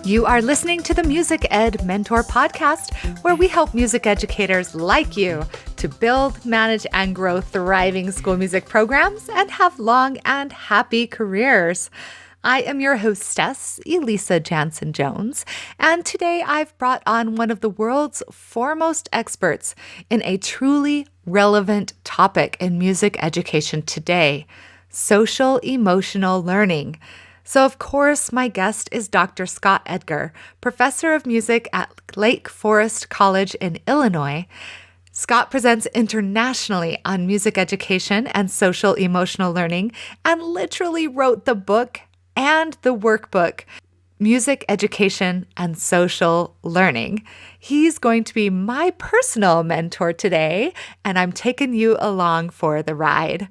You are listening to the Music Ed Mentor Podcast, where we help music educators like you to build, manage, and grow thriving school music programs and have long and happy careers. I am your hostess, Elisa Jansen-Jones, and today I've brought on one of the world's foremost experts in a truly relevant topic in music education today, social emotional learning. So, of course, my guest is Dr. Scott Edgar, professor of music at Lake Forest College in Illinois. Scott presents internationally on music education and social emotional learning and literally wrote the book and the workbook, Music Education and Social Learning. He's going to be my personal mentor today, and I'm taking you along for the ride.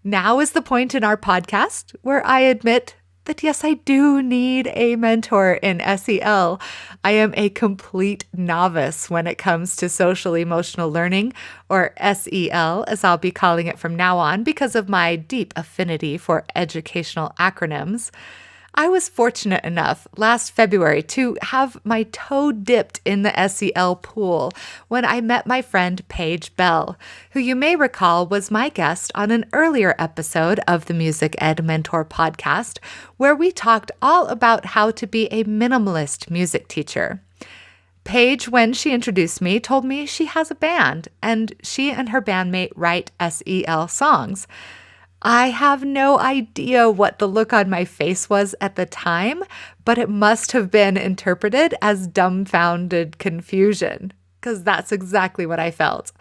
Now is the point in our podcast where I admit that yes, I do need a mentor in SEL. I am a complete novice when it comes to social emotional learning, or SEL, as I'll be calling it from now on because of my deep affinity for educational acronyms. I was fortunate enough last February to have my toe dipped in the SEL pool when I met my friend Paige Bell, who you may recall was my guest on an earlier episode of the Music Ed Mentor podcast, where we talked all about how to be a minimalist music teacher. Paige, when she introduced me, told me she has a band, and she and her bandmate write SEL songs. I have no idea what the look on my face was at the time, but it must have been interpreted as dumbfounded confusion, because that's exactly what I felt.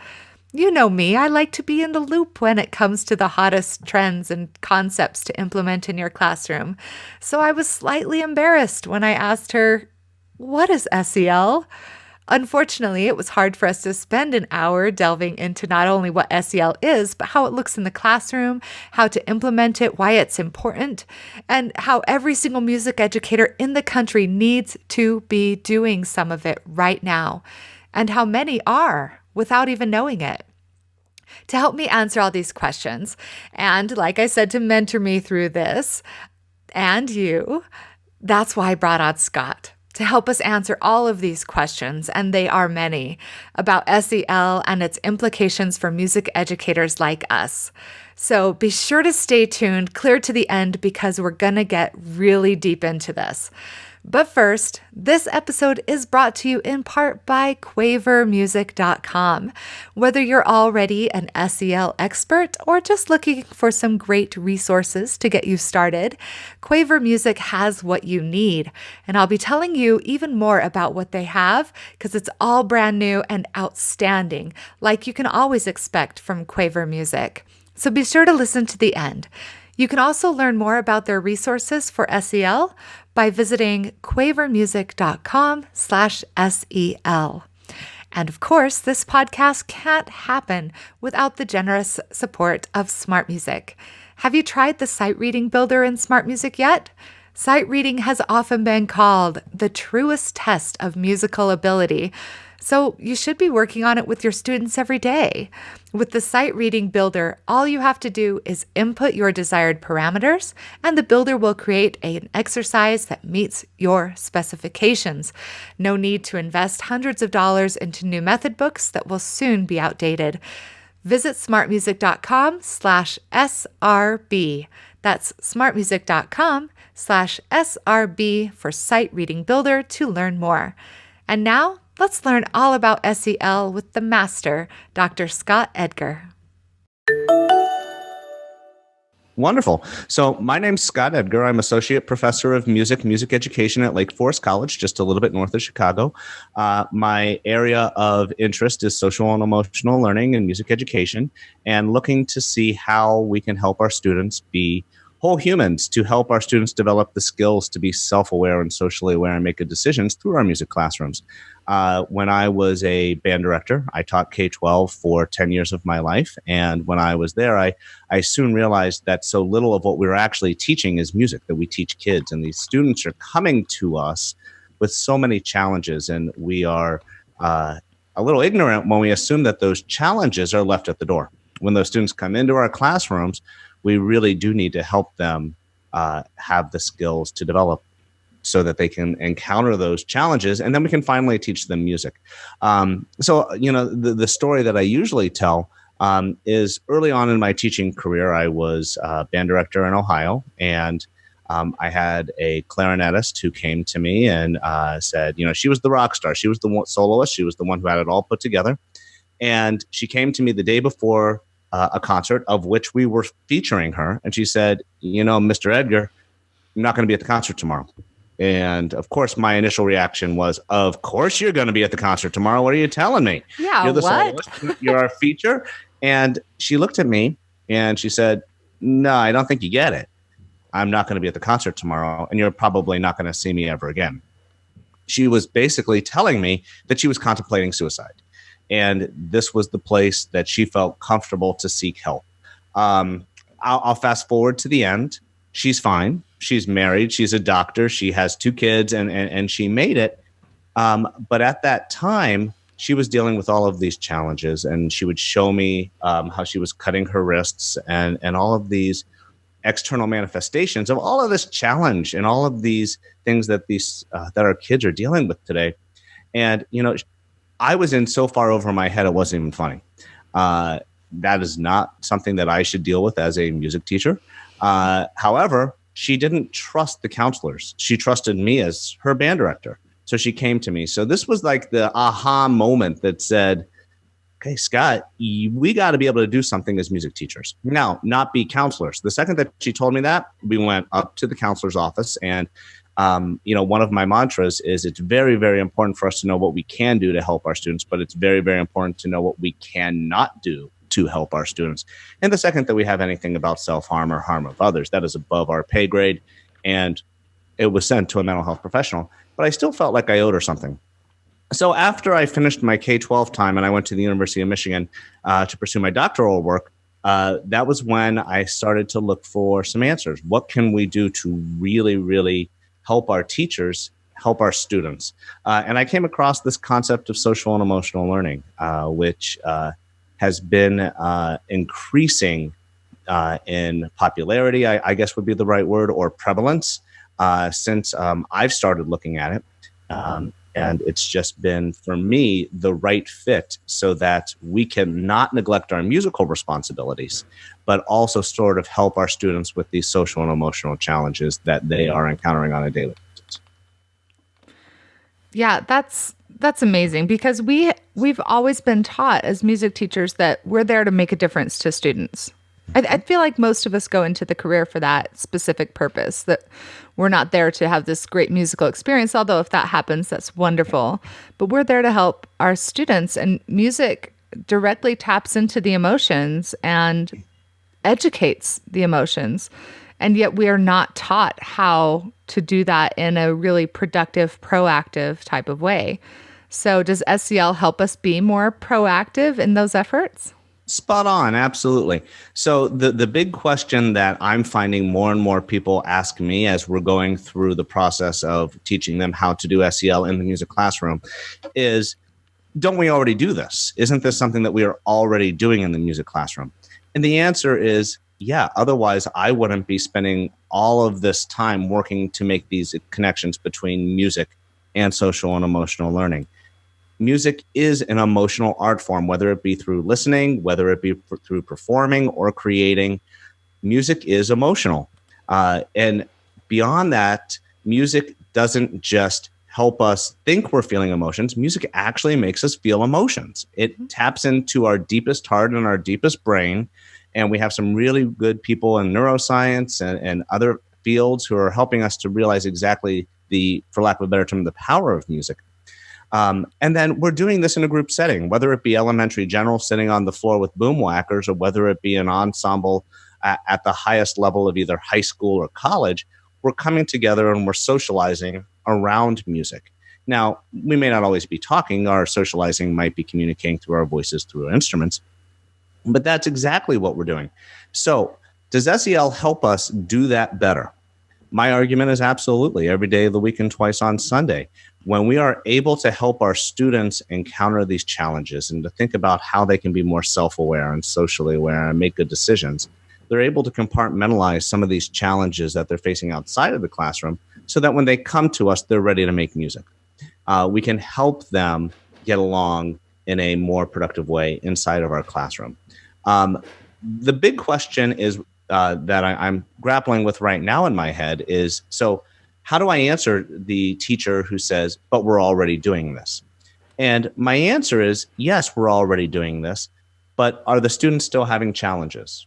You know me, I like to be in the loop when it comes to the hottest trends and concepts to implement in your classroom. So I was slightly embarrassed when I asked her, "What is SEL?" Unfortunately, it was hard for us to spend an hour delving into not only what SEL is, but how it looks in the classroom, how to implement it, why it's important, and how every single music educator in the country needs to be doing some of it right now, and how many are without even knowing it. To help me answer all these questions, and like I said, to mentor me through this, and you, that's why I brought on Scott, to help us answer all of these questions, and they are many, about SEL and its implications for music educators like us. So be sure to stay tuned, clear to the end, because we're going to get really deep into this. But first, this episode is brought to you in part by QuaverMusic.com. Whether you're already an SEL expert or just looking for some great resources to get you started, Quaver Music has what you need. And I'll be telling you even more about what they have because it's all brand new and outstanding, like you can always expect from Quaver Music. So be sure to listen to the end. You can also learn more about their resources for SEL by visiting quavermusic.com/SEL. And of course, this podcast can't happen without the generous support of Smart Music. Have you tried the sight reading builder in Smart Music yet? Sight reading has often been called the truest test of musical ability, so you should be working on it with your students every day. With the Sight Reading Builder, all you have to do is input your desired parameters, and the builder will create an exercise that meets your specifications. No need to invest hundreds of dollars into new method books that will soon be outdated. Visit smartmusic.com/SRB. That's smartmusic.com/SRB for Sight Reading Builder to learn more. And now, let's learn all about SEL with the master, Dr. Scott Edgar. Wonderful. So my name's Scott Edgar. I'm Associate Professor of Music Education at Lake Forest College, just a little bit north of Chicago. My area of interest is social and emotional learning and music education, and looking to see how we can help our students be whole humans, to help our students develop the skills to be self-aware and socially aware and make good decisions through our music classrooms. When I was a band director, I taught K-12 for 10 years of my life. And when I was there, I soon realized that so little of what we were actually teaching is music, that we teach kids. And these students are coming to us with so many challenges. And we are a little ignorant when we assume that those challenges are left at the door. When those students come into our classrooms, we really do need to help them have the skills to develop so that they can encounter those challenges, and then we can finally teach them music. The story that I usually tell is early on in my teaching career, I was band director in Ohio, and I had a clarinetist who came to me and said, she was the rock star. She was the soloist. She was the one who had it all put together. And she came to me the day before a concert of which we were featuring her. And she said, Mr. Edgar, I'm not going to be at the concert tomorrow. And of course, my initial reaction was, of course you're going to be at the concert tomorrow. What are you telling me? Yeah, you're the what? soloist. You're our feature. And she looked at me and she said, no, I don't think you get it. I'm not going to be at the concert tomorrow, and you're probably not going to see me ever again. She was basically telling me that she was contemplating suicide. And this was the place that she felt comfortable to seek help. I'll fast forward to the end. She's fine. She's married. She's a doctor. She has 2 kids, and she made it. But at that time, she was dealing with all of these challenges, and she would show me how she was cutting her wrists and all of these external manifestations of all of this challenge and all of these things that that our kids are dealing with today. And, I was in so far over my head, it wasn't even funny. That is not something that I should deal with as a music teacher. However, she didn't trust the counselors. She trusted me as her band director. So she came to me. So this was like the aha moment that said, okay, Scott, we got to be able to do something as music teachers. Now, not be counselors. The second that she told me that, we went up to the counselor's office. And, one of my mantras is it's very, very important for us to know what we can do to help our students, but it's very, very important to know what we cannot do to help our students. And the second that we have anything about self-harm or harm of others, that is above our pay grade. And it was sent to a mental health professional. But I still felt like I owed her something. So after I finished my K-12 time and I went to the University of Michigan to pursue my doctoral work, that was when I started to look for some answers. What can we do to really, really help our teachers, help our students? And I came across this concept of social and emotional learning, which has been increasing in popularity, I guess would be the right word, or prevalence, since I've started looking at it. And it's just been, for me, the right fit so that we can not neglect our musical responsibilities, but also sort of help our students with these social and emotional challenges that they are encountering on a daily basis. Yeah, that's amazing, because we've always been taught as music teachers that we're there to make a difference to students. I feel like most of us go into the career for that specific purpose, that we're not there to have this great musical experience, although if that happens, that's wonderful. But we're there to help our students, and music directly taps into the emotions and educates the emotions. And yet we are not taught how to do that in a really productive, proactive type of way. So does SEL help us be more proactive in those efforts? Spot on. Absolutely. So the big question that I'm finding more and more people ask me as we're going through the process of teaching them how to do SEL in the music classroom is, don't we already do this? Isn't this something that we are already doing in the music classroom? And the answer is, yeah, otherwise I wouldn't be spending all of this time working to make these connections between music and social and emotional learning. Music is an emotional art form, whether it be through listening, whether it be through performing or creating. Music is emotional. And beyond that, music doesn't just help us think we're feeling emotions. Music actually makes us feel emotions. It taps into our deepest heart and our deepest brain. And we have some really good people in neuroscience and other fields who are helping us to realize exactly for lack of a better term, the power of music. And then we're doing this in a group setting, whether it be elementary general sitting on the floor with boom whackers, or whether it be an ensemble at the highest level of either high school or college. We're coming together and we're socializing around music. Now, we may not always be talking. Our socializing might be communicating through our voices, through our instruments, but that's exactly what we're doing. So does SEL help us do that better? My argument is absolutely, every day of the week and twice on Sunday. When we are able to help our students encounter these challenges and to think about how they can be more self-aware and socially aware and make good decisions, they're able to compartmentalize some of these challenges that they're facing outside of the classroom, so that when they come to us, they're ready to make music. We can help them get along in a more productive way inside of our classroom. The big question is that I'm grappling with right now in my head is, so how do I answer the teacher who says, but we're already doing this? And my answer is, yes, we're already doing this, but are the students still having challenges?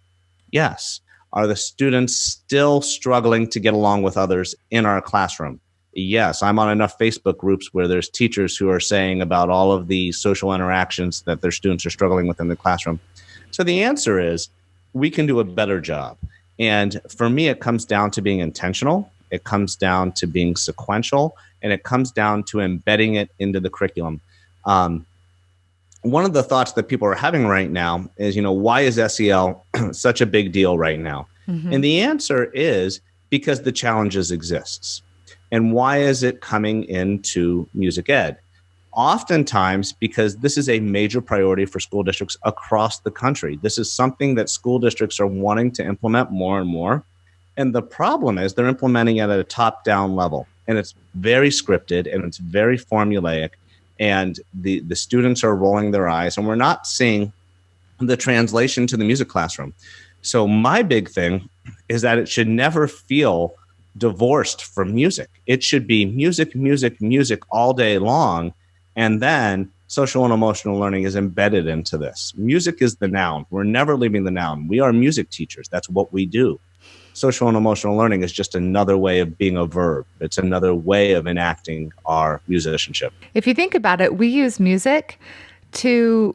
Yes. Are the students still struggling to get along with others in our classroom? Yes. I'm on enough Facebook groups where there's teachers who are saying about all of the social interactions that their students are struggling with in the classroom. So the answer is, we can do a better job. And for me, it comes down to being intentional. It comes down to being sequential, and it comes down to embedding it into the curriculum. One of the thoughts that people are having right now is, why is SEL such a big deal right now? Mm-hmm. And the answer is because the challenges exists. And why is it coming into music ed? Oftentimes because this is a major priority for school districts across the country. This is something that school districts are wanting to implement more and more. And the problem is they're implementing it at a top-down level. And it's very scripted and it's very formulaic. And the students are rolling their eyes, and we're not seeing the translation to the music classroom. So my big thing is that it should never feel divorced from music. It should be music, music, music all day long. And then social and emotional learning is embedded into this. Music is the noun. We're never leaving the noun. We are music teachers. That's what we do. Social and emotional learning is just another way of being a verb. It's another way of enacting our musicianship. If you think about it, we use music to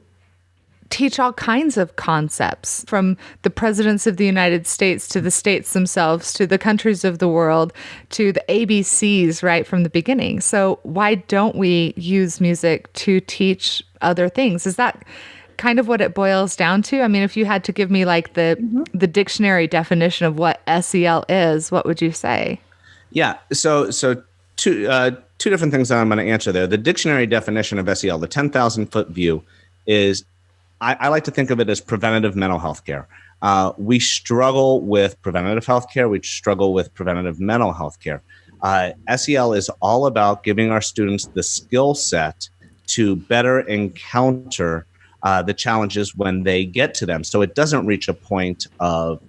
teach all kinds of concepts, from the presidents of the United States to the states themselves to the countries of the world to the ABCs right from the beginning. So why don't we use music to teach other things? Is that kind of what it boils down to? I mean, if you had to give me like the dictionary definition of what SEL is, what would you say? Yeah. So two different things that I'm going to answer there. The dictionary definition of SEL, the 10,000 foot view, is I like to think of it as preventative mental health care. We struggle with preventative health care. We struggle with preventative mental health care. SEL is all about giving our students the skill set to better encounter the challenges when they get to them. So it doesn't reach a point of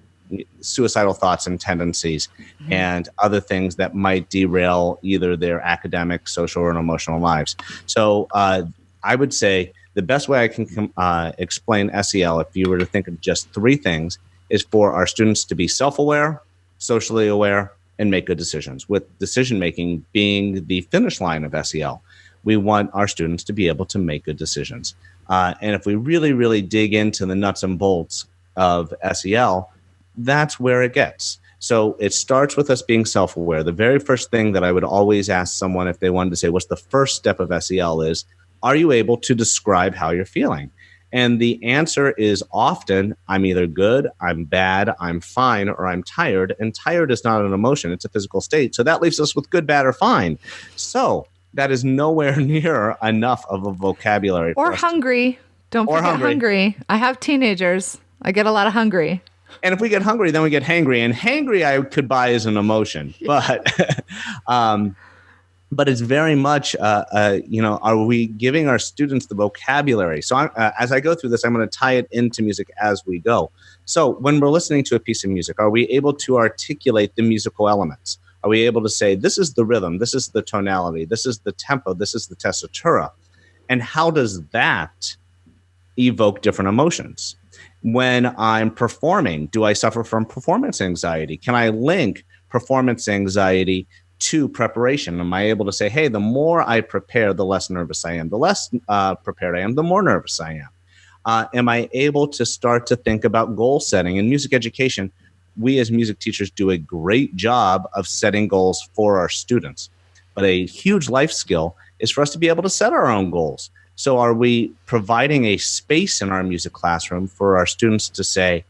suicidal thoughts and tendencies and other things that might derail either their academic, social, or emotional lives. So I would say the best way I can explain SEL, if you were to think of just three things, is for our students to be self-aware, socially aware, and make good decisions, with decision-making being the finish line of SEL. We want our students to be able to make good decisions. And if we really, really dig into the nuts and bolts of SEL, that's where it gets. So it starts with us being self-aware. The very first thing that I would always ask someone if they wanted to say, what's the first step of SEL is, are you able to describe how you're feeling? And the answer is often, I'm either good, I'm bad, I'm fine, or I'm tired. And tired is not an emotion, it's a physical state. So that leaves us with good, bad, or fine. So that is nowhere near enough of a vocabulary. Or hungry. Don't forget hungry. I have teenagers. I get a lot of hungry. And if we get hungry, then we get hangry. And hangry I could buy as an emotion. But it's very much, are we giving our students the vocabulary? So as I go through this, I'm going to tie it into music as we go. So when we're listening to a piece of music, are we able to articulate the musical elements? Are we able to say, this is the rhythm, this is the tonality, this is the tempo, this is the tessitura? And how does that evoke different emotions? When I'm performing, do I suffer from performance anxiety? Can I link performance anxiety to preparation? Am I able to say, hey, the more I prepare, the less nervous I am. The less prepared I am, the more nervous I am. Am I able to start to think about goal setting? In music education, we as music teachers do a great job of setting goals for our students. But a huge life skill is for us to be able to set our own goals. So are we providing a space in our music classroom for our students to say,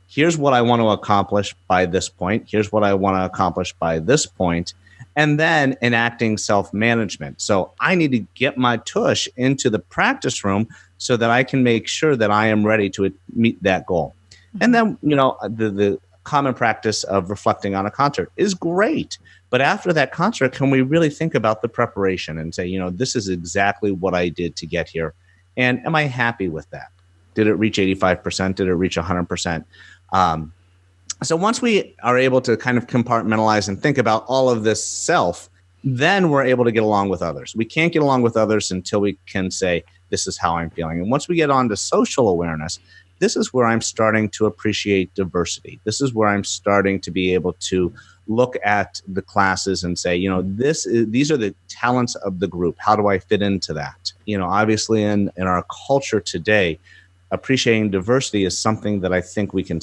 here's what I want to accomplish by this point, here's what I want to accomplish by this point, and then enacting self-management. So I need to get my tush into the practice room so that I can make sure that I am ready to meet that goal. And then, the common practice of reflecting on a concert is great. But after that concert, can we really think about the preparation and say, this is exactly what I did to get here? And am I happy with that? Did it reach 85%? Did it reach 100%? So once we are able to kind of compartmentalize and think about all of this self, then we're able to get along with others. We can't get along with others until we can say, this is how I'm feeling. And once we get on to social awareness, this is where I'm starting to appreciate diversity. This is where I'm starting to be able to look at the classes and say, these are the talents of the group. How do I fit into that? Obviously in our culture today, appreciating diversity is something that I think we can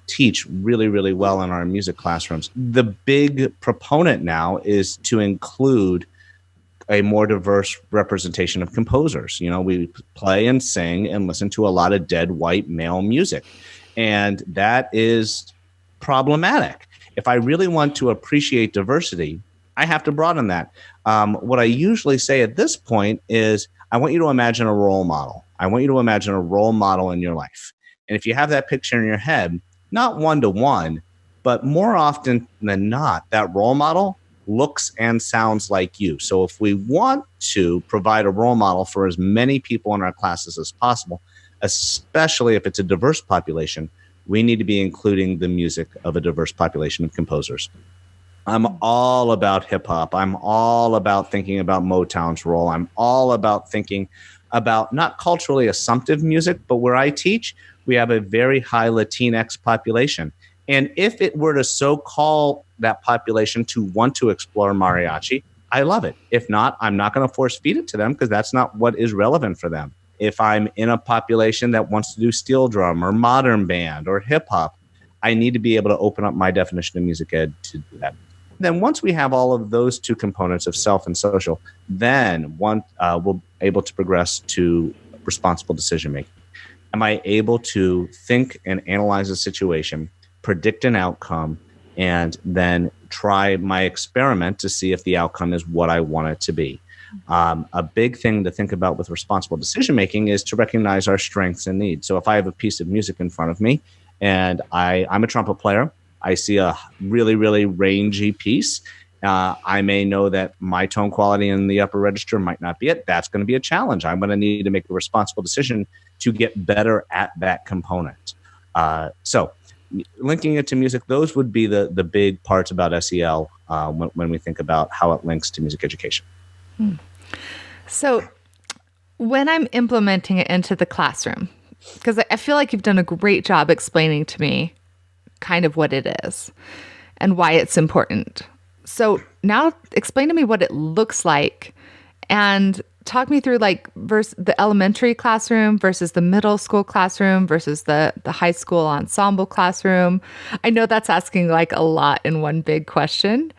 teach really, really well in our music classrooms. The big proponent now is to include a more diverse representation of composers. We play and sing and listen to a lot of dead white male music, and that is problematic. If I really want to appreciate diversity, I have to broaden that. What I usually say at this point is, I want you to imagine a role model. I want you to imagine a role model in your life. And if you have that picture in your head, not one-to-one, but more often than not, that role model looks and sounds like you. So if we want to provide a role model for as many people in our classes as possible, especially if it's a diverse population, we need to be including the music of a diverse population of composers. I'm all about hip hop. I'm all about thinking about Motown's role. I'm all about thinking about not culturally assumptive music, but where I teach, we have a very high Latinx population. And if it were to so call that population to want to explore mariachi, I love it. If not, I'm not going to force feed it to them because that's not what is relevant for them. If I'm in a population that wants to do steel drum or modern band or hip hop, I need to be able to open up my definition of music ed to do that. Then once we have all of those two components of self and social, then we'll be able to progress to responsible decision making. Am I able to think and analyze a situation, predict an outcome, and then try my experiment to see if the outcome is what I want it to be? A big thing to think about with responsible decision making is to recognize our strengths and needs. So if I have a piece of music in front of me and I'm a trumpet player, I see a really, really rangy piece. I may know that my tone quality in the upper register might not be it. That's going to be a challenge. I'm going to need to make a responsible decision to get better at that component. So linking it to music, those would be the big parts about SEL when we think about how it links to music education. So when I'm implementing it into the classroom, because I feel like you've done a great job explaining to me kind of what it is and why it's important. So now explain to me what it looks like and talk me through the elementary classroom versus the middle school classroom versus the high school ensemble classroom. I know that's asking a lot in one big question,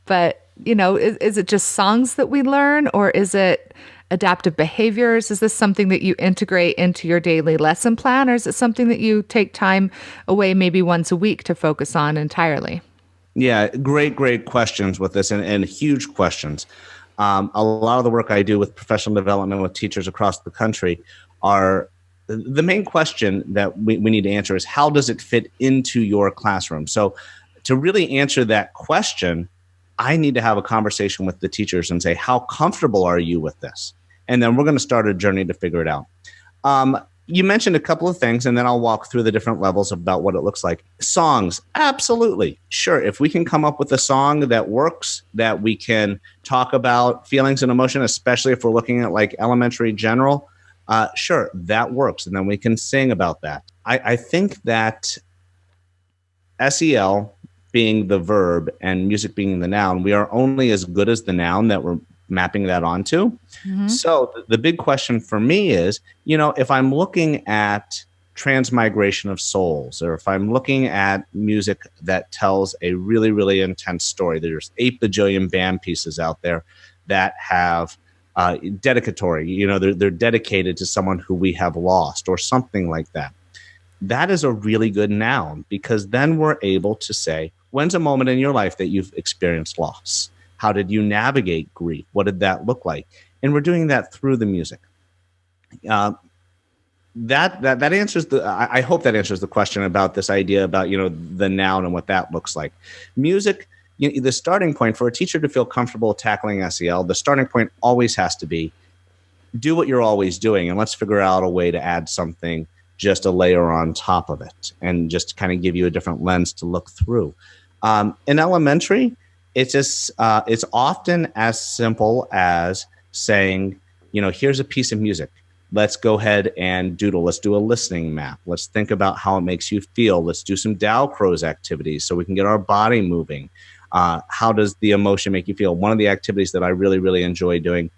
but is it just songs that we learn, or is it adaptive behaviors? Is this something that you integrate into your daily lesson plan, or is it something that you take time away maybe once a week to focus on entirely? Yeah, great questions with this and huge questions. A lot of the work I do with professional development with teachers across the country are the main question that we need to answer is, how does it fit into your classroom? So to really answer that question, I need to have a conversation with the teachers and say, how comfortable are you with this? And then we're going to start a journey to figure it out. You mentioned a couple of things, and then I'll walk through the different levels about what it looks like. Songs, absolutely. Sure, if we can come up with a song that works, that we can talk about feelings and emotion, especially if we're looking at elementary general, sure, that works. And then we can sing about that. I think that SEL being the verb and music being the noun, we are only as good as the noun that we're mapping that onto. Mm-hmm. So the big question for me is, if I'm looking at transmigration of souls, or if I'm looking at music that tells a really, really intense story, there's 8 bajillion band pieces out there that have dedicatory, they're dedicated to someone who we have lost or something like that. That is a really good noun, because then we're able to say, when's a moment in your life that you've experienced loss? How did you navigate grief? What did that look like? And we're doing that through the music. that answers I hope that answers the question about this idea about, the noun and what that looks like. Music, the starting point for a teacher to feel comfortable tackling SEL, the starting point always has to be do what you're always doing, and let's figure out a way to add something, just a layer on top of it, and just kind of give you a different lens to look through. In elementary, it's often as simple as saying, here's a piece of music. Let's go ahead and doodle. Let's do a listening map. Let's think about how it makes you feel. Let's do some Dalcroze activities so we can get our body moving. How does the emotion make you feel? One of the activities that I really, really enjoy doing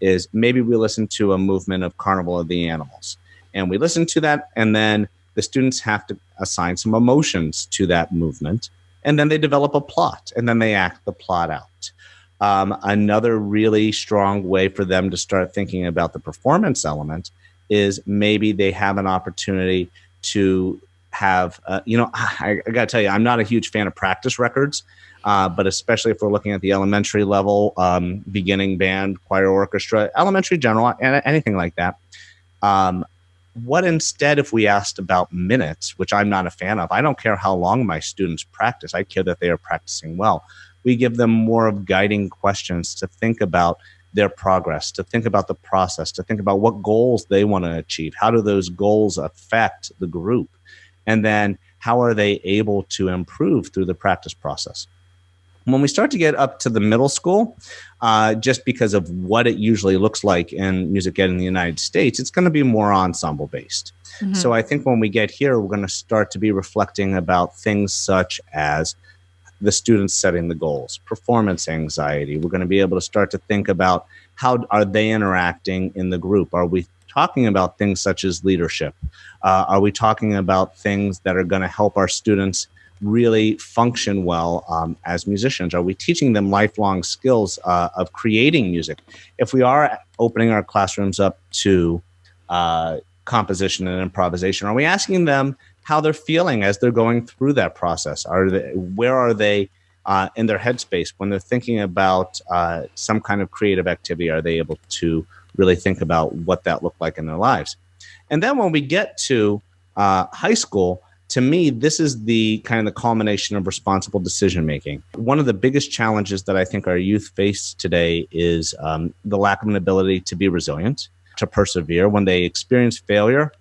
is maybe we listen to a movement of Carnival of the Animals. And we listen to that, and then the students have to assign some emotions to that movement. And then they develop a plot, and then they act the plot out. Another really strong way for them to start thinking about the performance element is maybe they have an opportunity to have, I got to tell you, I'm not a huge fan of practice records. But especially if we're looking at the elementary level, beginning band, choir, orchestra, elementary general, and anything like that. What instead if we asked about minutes, which I'm not a fan of? I don't care how long my students practice. I care that they are practicing well. We give them more of guiding questions to think about their progress, to think about the process, to think about what goals they want to achieve. How do those goals affect the group? And then how are they able to improve through the practice process? When we start to get up to the middle school, just because of what it usually looks like in music ed in the United States, it's going to be more ensemble based. Mm-hmm. So I think when we get here, we're going to start to be reflecting about things such as the students setting the goals, performance anxiety. We're going to be able to start to think about how are they interacting in the group? Are we talking about things such as leadership? Are we talking about things that are going to help our students really function well as musicians? Are we teaching them lifelong skills of creating music? If we are opening our classrooms up to composition and improvisation, are we asking them how they're feeling as they're going through that process? Where are they in their headspace when they're thinking about some kind of creative activity? Are they able to really think about what that looked like in their lives? And then when we get to high school, to me, this is the kind of the culmination of responsible decision making. One of the biggest challenges that I think our youth face today is the lack of an ability to be resilient, to persevere. When they experience failure,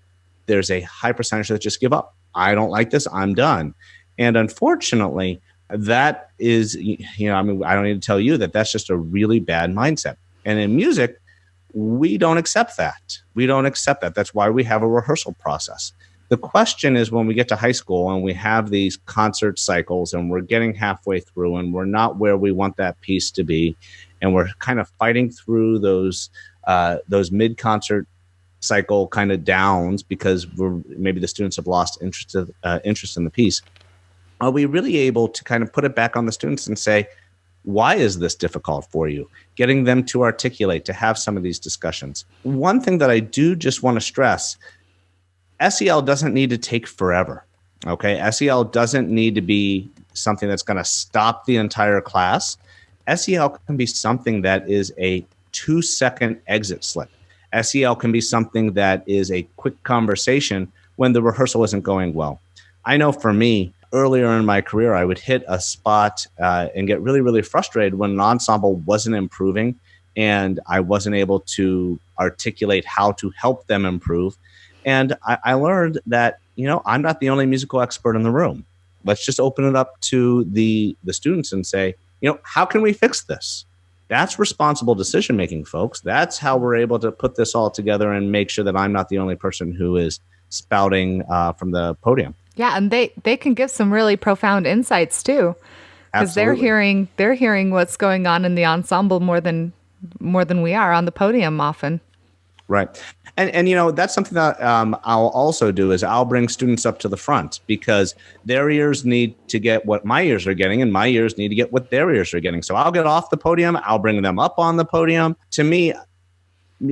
there's a high percentage that just give up. I don't like this, I'm done. And unfortunately, that is, I don't need to tell you that that's just a really bad mindset. And in music, we don't accept that. We don't accept that. That's why we have a rehearsal process. The question is when we get to high school and we have these concert cycles and we're getting halfway through and we're not where we want that piece to be, and we're kind of fighting through those mid-concert cycle kind of downs because maybe the students have lost interest in the piece. Are we really able to kind of put it back on the students and say, why is this difficult for you? Getting them to articulate, to have some of these discussions. One thing that I do just want to stress, SEL doesn't need to take forever, okay? SEL doesn't need to be something that's going to stop the entire class. SEL can be something that is a 2-second exit slip. SEL can be something that is a quick conversation when the rehearsal isn't going well. I know for me, earlier in my career, I would hit a spot and get really, really frustrated when an ensemble wasn't improving and I wasn't able to articulate how to help them improve. And I learned that, I'm not the only musical expert in the room. Let's just open it up to the students and say, how can we fix this? That's responsible decision-making, folks. That's how we're able to put this all together and make sure that I'm not the only person who is spouting from the podium. Yeah, and they can give some really profound insights too, because they're hearing what's going on in the ensemble more than we are on the podium often. Right. And that's something that I'll also do is I'll bring students up to the front because their ears need to get what my ears are getting and my ears need to get what their ears are getting. So I'll get off the podium. I'll bring them up on the podium. To me,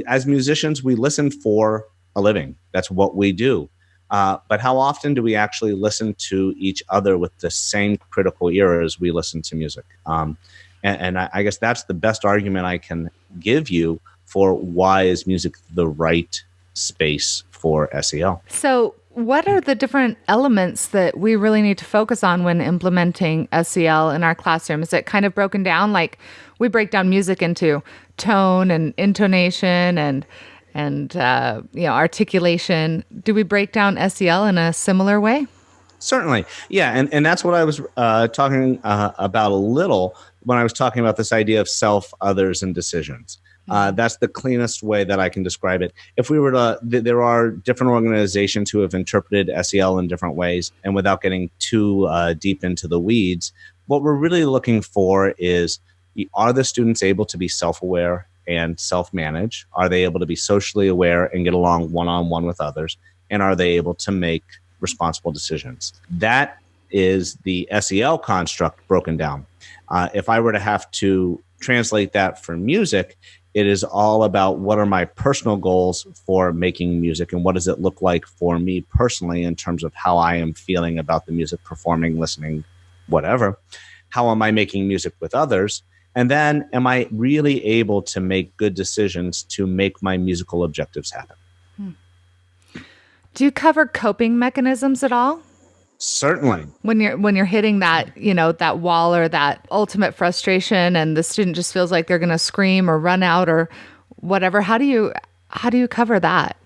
as musicians, we listen for a living. That's what we do. But how often do we actually listen to each other with the same critical ear as we listen to music? And I guess that's the best argument I can give you for why is music the right space for SEL. So what are the different elements that we really need to focus on when implementing SEL in our classroom? Is it kind of broken down? Like we break down music into tone and intonation and articulation. Do we break down SEL in a similar way? Certainly. Yeah. And that's what I was talking about a little when I was talking about this idea of self, others, and decisions. That's the cleanest way that I can describe it. If we were to, there are different organizations who have interpreted SEL in different ways. And without getting too deep into the weeds, what we're really looking for is, are the students able to be self-aware and self-manage? Are they able to be socially aware and get along one-on-one with others? And are they able to make responsible decisions? That is the SEL construct broken down. If I were to have to translate that for music, it is all about what are my personal goals for making music and what does it look like for me personally in terms of how I am feeling about the music, performing, listening, whatever. How am I making music with others? And then am I really able to make good decisions to make my musical objectives happen? Do you cover coping mechanisms at all? Certainly. When you're hitting that, that wall or that ultimate frustration and the student just feels like they're going to scream or run out or whatever, how do you cover that?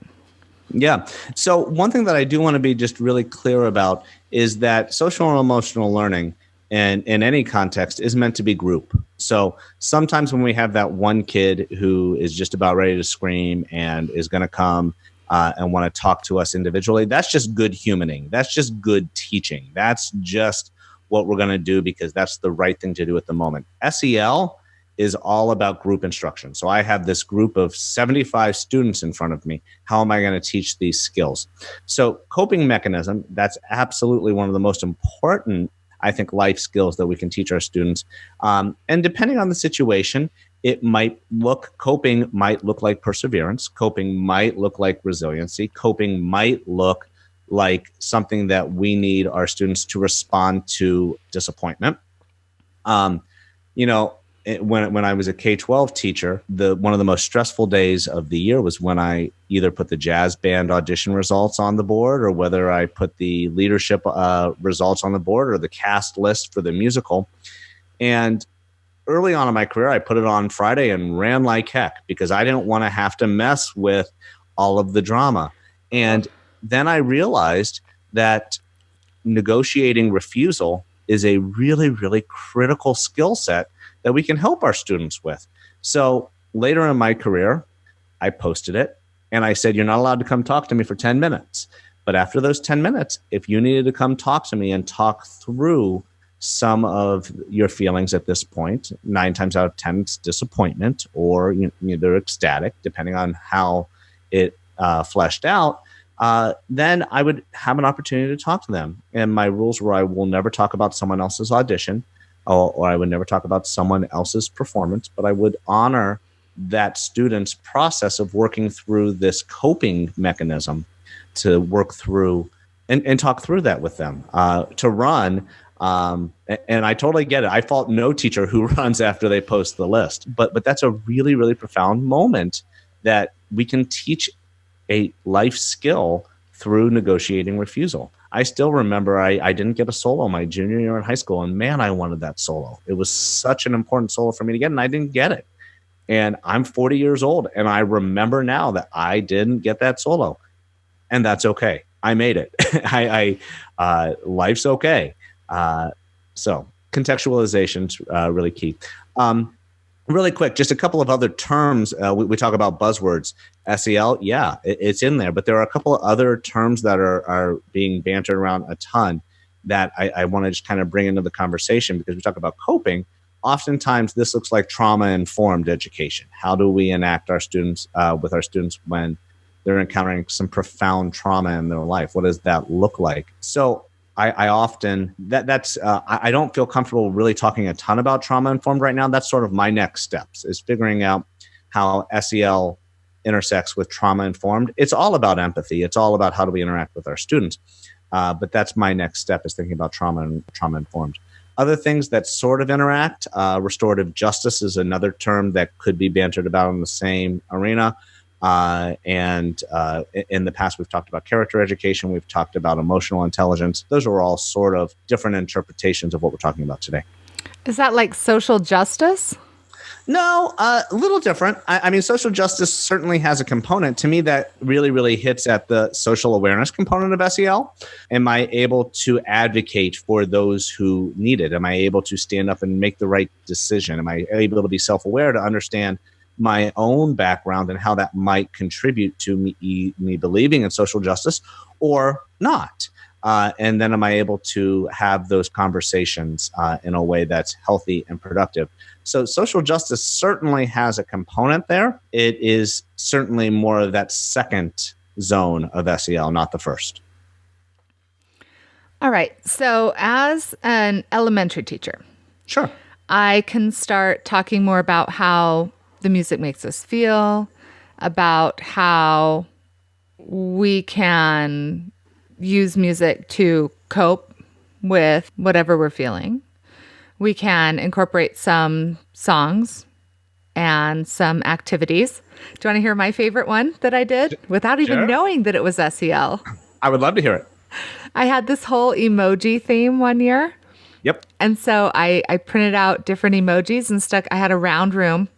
Yeah. So one thing that I do want to be just really clear about is that social and emotional learning and in any context is meant to be group. So sometimes when we have that one kid who is just about ready to scream and is going to come and want to talk to us individually, that's just good humaning. That's just good teaching. That's just what we're going to do because that's the right thing to do at the moment. SEL is all about group instruction. So I have this group of 75 students in front of me. How am I going to teach these skills? So coping mechanism, that's absolutely one of the most important, I think, life skills that we can teach our students. And depending on the situation, coping might look like perseverance. Coping might look like resiliency. Coping might look like something that we need our students to respond to disappointment. When I was a K-12 teacher, one of the most stressful days of the year was when I either put the jazz band audition results on the board or whether I put the leadership results on the board or the cast list for the musical. And early on in my career, I put it on Friday and ran like heck because I didn't want to have to mess with all of the drama. And then I realized that negotiating refusal is a really, really critical skill set that we can help our students with. So later in my career, I posted it and I said, you're not allowed to come talk to me for 10 minutes. But after those 10 minutes, if you needed to come talk to me and talk through some of your feelings at this point, 9 times out of 10, it's disappointment or they're ecstatic, depending on how it fleshed out, then I would have an opportunity to talk to them. And my rules were I will never talk about someone else's audition or I would never talk about someone else's performance, but I would honor that student's process of working through this coping mechanism to work through and talk through that with them, to run. And I totally get it. I fault no teacher who runs after they post the list, but that's a really, really profound moment that we can teach a life skill through negotiating refusal. I still remember I didn't get a solo my junior year in high school, and man, I wanted that solo. It was such an important solo for me to get, and I didn't get it. And I'm 40 years old, and I remember now that I didn't get that solo, and that's okay. I made it. Life's okay. So contextualization's really key. Really quick, just a couple of other terms. We talk about buzzwords. SEL, yeah, it's in there, but there are a couple of other terms that are being bantered around a ton that I want to just kind of bring into the conversation because we talk about coping. Oftentimes, this looks like trauma-informed education. How do we enact our students with our students when they're encountering some profound trauma in their life? What does that look like? So I often, I don't feel comfortable really talking a ton about trauma-informed right now. That's sort of my next steps, is figuring out how SEL intersects with trauma-informed. It's all about empathy. It's all about how do we interact with our students. But that's my next step, is thinking about trauma-informed. Other things that sort of interact, restorative justice is another term that could be bantered about in the same arena. In the past, we've talked about character education. We've talked about emotional intelligence. Those are all sort of different interpretations of what we're talking about today. Is that like social justice? No, a little different. I mean, social justice certainly has a component. To me, that really, really hits at the social awareness component of SEL. Am I able to advocate for those who need it? Am I able to stand up and make the right decision? Am I able to be self-aware to understand my own background and how that might contribute to me believing in social justice or not? And then am I able to have those conversations in a way that's healthy and productive? So social justice certainly has a component there. It is certainly more of that second zone of SEL, not the first. All right. So as an elementary teacher, Sure. I can start talking more about how the music makes us feel, about how we can use music to cope with whatever we're feeling. We can incorporate some songs and some activities. Do you want to hear my favorite one that I did without even Sure. knowing that it was SEL? I would love to hear it. I had this whole emoji theme one year. Yep. And so I printed out different emojis and I had a round room.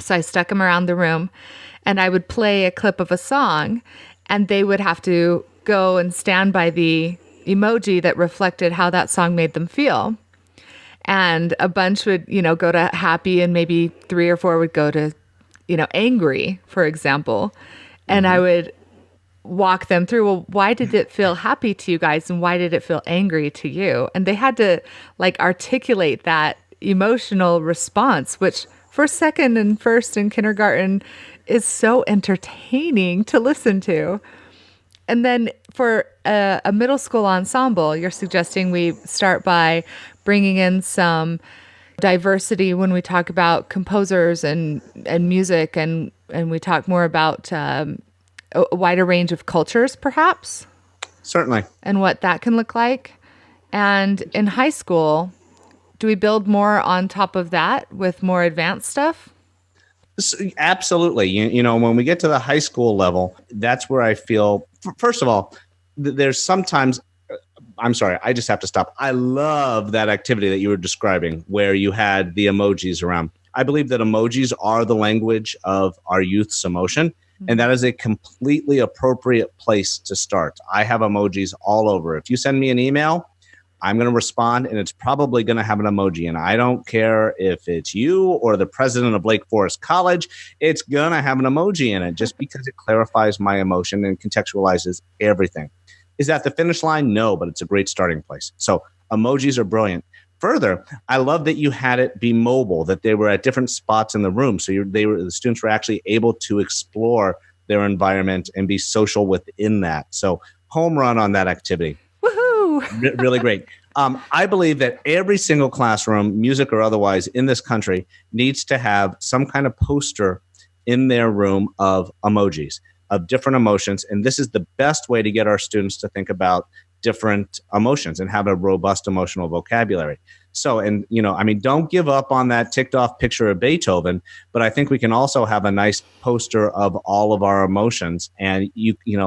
So I stuck them around the room and I would play a clip of a song and they would have to go and stand by the emoji that reflected how that song made them feel. And a bunch would, go to happy and maybe 3 or 4 would go to, angry, for example. And I would walk them through, well, why did it feel happy to you guys? And why did it feel angry to you? And they had to articulate that emotional response, which for second and first in kindergarten is so entertaining to listen to. And then for a middle school ensemble, you're suggesting we start by bringing in some diversity when we talk about composers and music, and we talk more about a wider range of cultures, perhaps? Certainly. And what that can look like. And in high school, do we build more on top of that with more advanced stuff? Absolutely. When we get to the high school level, that's where I feel, first of all, there's sometimes, I'm sorry, I just have to stop. I love that activity that you were describing where you had the emojis around. I believe that emojis are the language of our youth's emotion, and that is a completely appropriate place to start. I have emojis all over. If you send me an email, I'm going to respond, and it's probably going to have an emoji. And I don't care if it's you or the president of Lake Forest College, it's going to have an emoji in it just because it clarifies my emotion and contextualizes everything. Is that the finish line? No, but it's a great starting place. So emojis are brilliant. Further, I love that you had it be mobile, that they were at different spots in the room. So the students were actually able to explore their environment and be social within that. So home run on that activity. Woohoo! Really great. I believe that every single classroom, music or otherwise, in this country needs to have some kind of poster in their room of emojis, of different emotions. And this is the best way to get our students to think about different emotions and have a robust emotional vocabulary. So, don't give up on that ticked off picture of Beethoven, but I think we can also have a nice poster of all of our emotions. And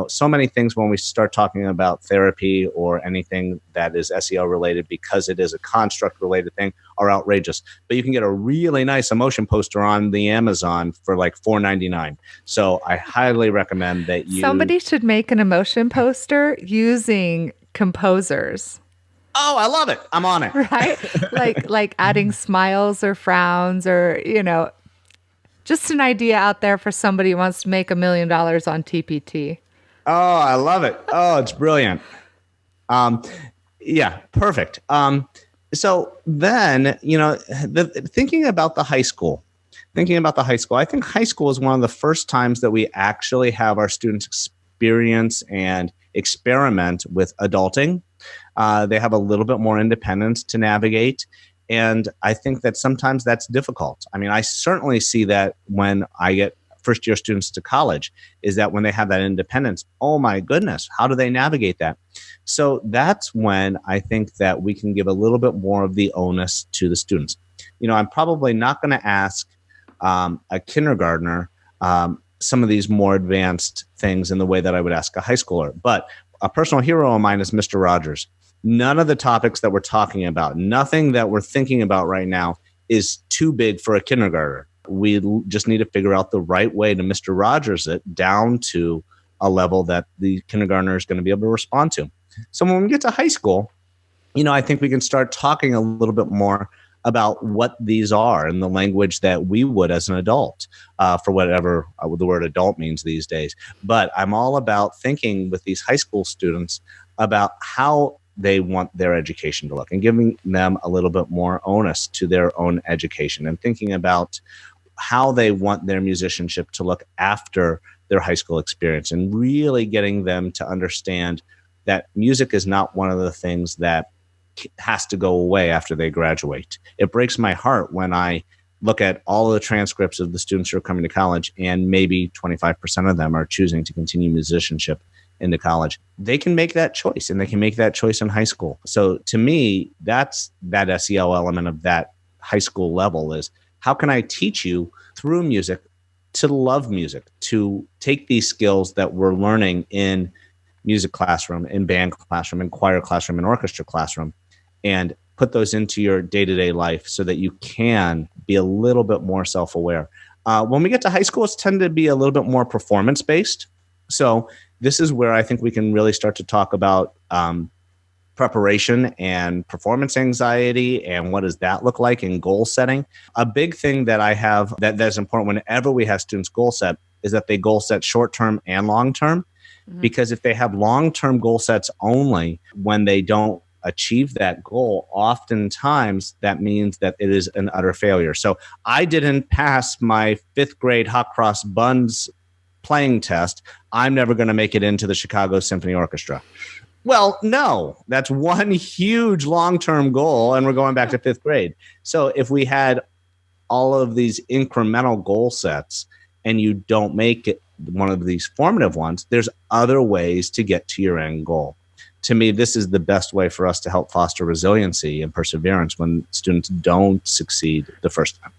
so many things when we start talking about therapy or anything that is SEL related, because it is a construct related thing, are outrageous. But you can get a really nice emotion poster on the Amazon for like $4.99. So I highly recommend that Somebody should make an emotion poster using composers. Oh, I love it. I'm on it. Right? like adding smiles or frowns or, just an idea out there for somebody who wants to make $1 million on TPT. Oh, I love it. Oh, it's brilliant. Yeah, perfect. So then, thinking about the high school, I think high school is one of the first times that we actually have our students experience and experiment with adulting. They have a little bit more independence to navigate. And I think that sometimes that's difficult. I mean, I certainly see that when I get first year students to college, is that when they have that independence, oh my goodness, how do they navigate that? So that's when I think that we can give a little bit more of the onus to the students. I'm probably not going to ask a kindergartner, some of these more advanced things in the way that I would ask a high schooler. But a personal hero of mine is Mr. Rogers. None of the topics that we're talking about, nothing that we're thinking about right now is too big for a kindergartner. We just need to figure out the right way to Mr. Rogers it down to a level that the kindergartner is going to be able to respond to. So when we get to high school, I think we can start talking a little bit more about what these are in the language that we would as an adult, for whatever the word adult means these days. But I'm all about thinking with these high school students about how they want their education to look and giving them a little bit more onus to their own education and thinking about how they want their musicianship to look after their high school experience and really getting them to understand that music is not one of the things that has to go away after they graduate. It breaks my heart when I look at all of the transcripts of the students who are coming to college and maybe 25% of them are choosing to continue musicianship into college. They can make that choice and they can make that choice in high school. So to me, that's that SEL element of that high school level is how can I teach you through music to love music, to take these skills that we're learning in music classroom, in band classroom, in choir classroom, in orchestra classroom, and put those into your day-to-day life so that you can be a little bit more self-aware. When we get to high school, it's tend to be a little bit more performance-based. So this is where I think we can really start to talk about preparation and performance anxiety and what does that look like in goal setting. A big thing that I have that's important whenever we have students goal set is that they goal set short-term and long-term. Mm-hmm. Because if they have long-term goal sets only, when they don't achieve that goal, oftentimes that means that it is an utter failure. So I didn't pass my 5th grade hot cross buns playing test. I'm never going to make it into the Chicago Symphony Orchestra. Well, no, that's one huge long-term goal, and we're going back to 5th grade. So if we had all of these incremental goal sets and you don't make it one of these formative ones, there's other ways to get to your end goal. To me, this is the best way for us to help foster resiliency and perseverance when students don't succeed the first time.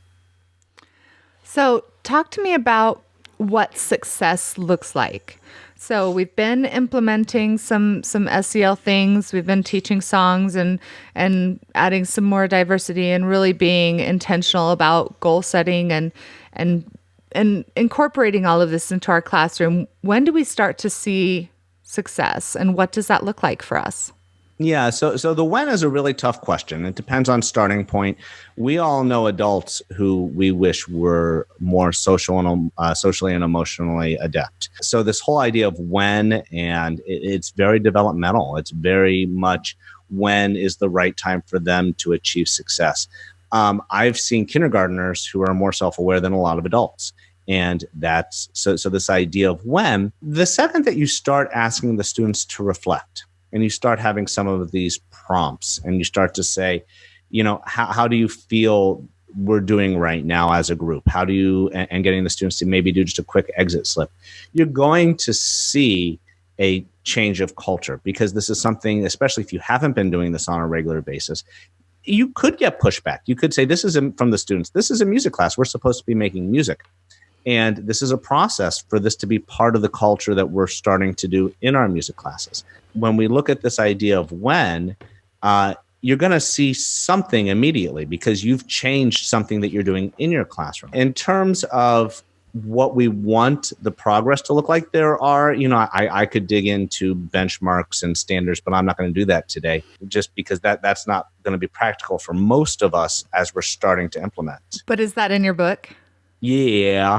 So talk to me about what success looks like. So we've been implementing some SEL things. We've been teaching songs and adding some more diversity and really being intentional about goal setting and incorporating all of this into our classroom. When do we start to see success, and what does that look like for us? Yeah, so the when is a really tough question. It depends on starting point. We all know adults who we wish were more socially and emotionally adept. So this whole idea of when, and it's very developmental. It's very much when is the right time for them to achieve success. I've seen kindergartners who are more self-aware than a lot of adults. And that's so this idea of when, the second that you start asking the students to reflect and you start having some of these prompts and you start to say, how do you feel we're doing right now as a group? How do you, and getting the students to maybe do just a quick exit slip, you're going to see a change of culture, because this is something, especially if you haven't been doing this on a regular basis, you could get pushback. You could say, this isn't from the students. This is a music class. We're supposed to be making music. And this is a process for this to be part of the culture that we're starting to do in our music classes. When we look at this idea of when, you're going to see something immediately because you've changed something that you're doing in your classroom. In terms of what we want the progress to look like, there are, I could dig into benchmarks and standards, but I'm not going to do that today just because that's not going to be practical for most of us as we're starting to implement. But is that in your book? Yeah.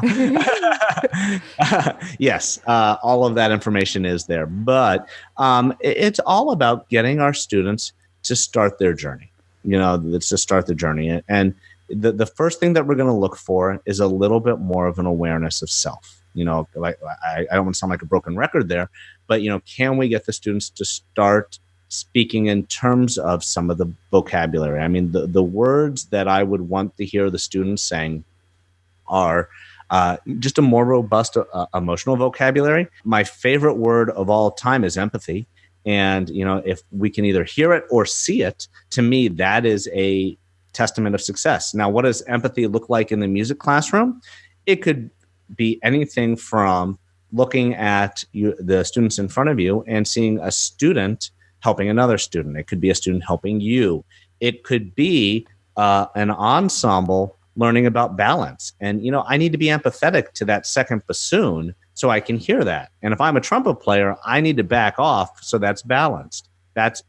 Yes. All of that information is there, but it's all about getting our students to start their journey. It's to start the journey. And the first thing that we're going to look for is a little bit more of an awareness of self. Like I don't want to sound like a broken record there, but can we get the students to start speaking in terms of some of the vocabulary? I mean, the words that I would want to hear the students saying are just a more robust emotional vocabulary. My favorite word of all time is empathy. And, if we can either hear it or see it, to me, that is a testament of success. Now, what does empathy look like in the music classroom? It could be anything from looking at the students in front of you and seeing a student helping another student. It could be a student helping you. It could be an ensemble learning about balance. And, I need to be empathetic to that second bassoon so I can hear that. And if I'm a trumpet player, I need to back off so that's balanced. That's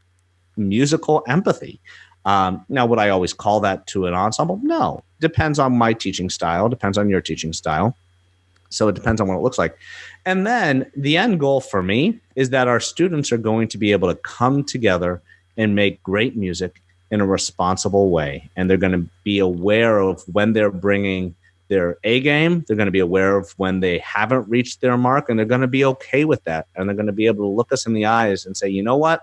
musical empathy. Now, would I always call that to an ensemble? No. Depends on my teaching style, depends on your teaching style. So it depends on what it looks like. And then the end goal for me is that our students are going to be able to come together and make great music in a responsible way. And they're going to be aware of when they're bringing their A game. They're going to be aware of when they haven't reached their mark, and they're going to be okay with that. And they're going to be able to look us in the eyes and say, you know what?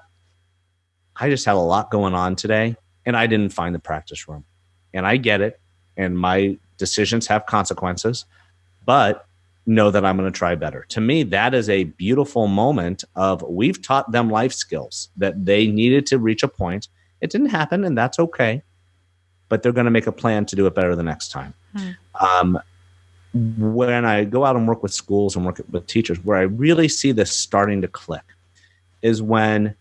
I just had a lot going on today, and I didn't find the practice room. And I get it. And my decisions have consequences, but know that I'm going to try better. To me, that is a beautiful moment of we've taught them life skills that they needed to reach a point. It didn't happen, and that's okay. But they're going to make a plan to do it better the next time. When I go out and work with schools and work with teachers, where I really see this starting to click is when,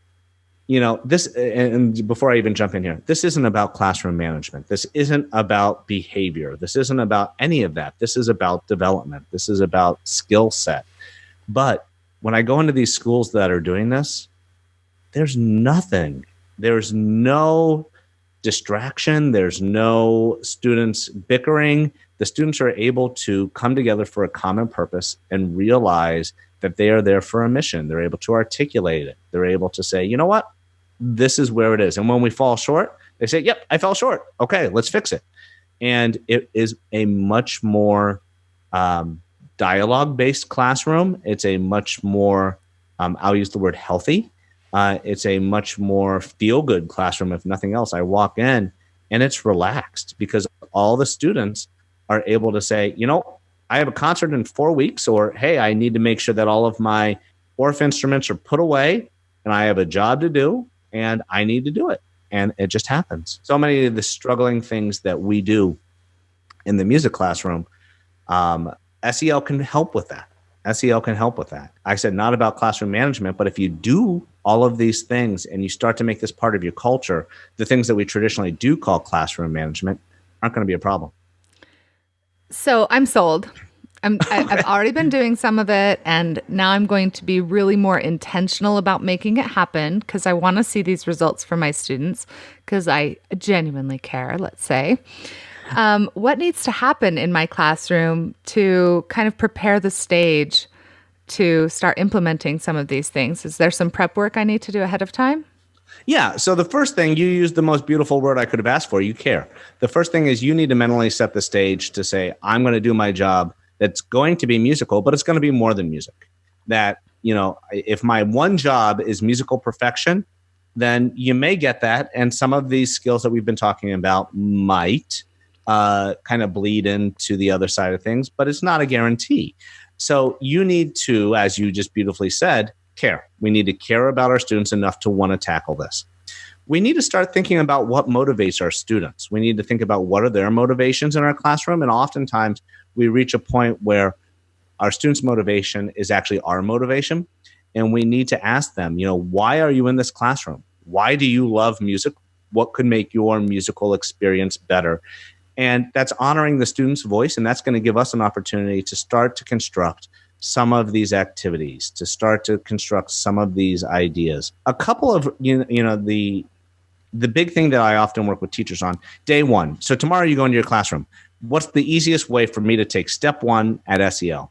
this, and before I even jump in here, this isn't about classroom management. This isn't about behavior. This isn't about any of that. This is about development. This is about skill set. But when I go into these schools that are doing this, there's nothing. There's no distraction. There's no students bickering. The students are able to come together for a common purpose and realize that they are there for a mission. They're able to articulate it. They're able to say, you know what? This is where it is. And when we fall short, they say, yep, I fell short. Okay, let's fix it. And it is a much more dialogue-based classroom. It's a much more, I'll use the word healthy. It's a much more feel-good classroom, if nothing else. I walk in and it's relaxed because all the students are able to say, I have a concert in 4 weeks, or, hey, I need to make sure that all of my Orff instruments are put away and I have a job to do and I need to do it. And it just happens. So many of the struggling things that we do in the music classroom, SEL can help with that. SEL can help with that. I said not about classroom management, but if you do all of these things and you start to make this part of your culture, the things that we traditionally do call classroom management aren't going to be a problem. So I'm sold. I've already been doing some of it, and now I'm going to be really more intentional about making it happen because I want to see these results for my students because I genuinely care, let's say. What needs to happen in my classroom to kind of prepare the stage to start implementing some of these things? Is there some prep work I need to do ahead of time? Yeah. So the first thing, you used the most beautiful word I could have asked for. You care. The first thing is you need to mentally set the stage to say, I'm going to do my job that's going to be musical, but it's going to be more than music. That, if my one job is musical perfection, then you may get that. And some of these skills that we've been talking about might kind of bleed into the other side of things, but it's not a guarantee. So you need to, as you just beautifully said, care. We need to care about our students enough to want to tackle this. We need to start thinking about what motivates our students. We need to think about what are their motivations in our classroom. And oftentimes we reach a point where our students' motivation is actually our motivation. And we need to ask them, why are you in this classroom? Why do you love music? What could make your musical experience better? And that's honoring the student's voice. And that's going to give us an opportunity to start to construct some of these activities, to start to construct some of these ideas. A couple of, the big thing that I often work with teachers on, day one. So tomorrow you go into your classroom. What's the easiest way for me to take step one at SEL?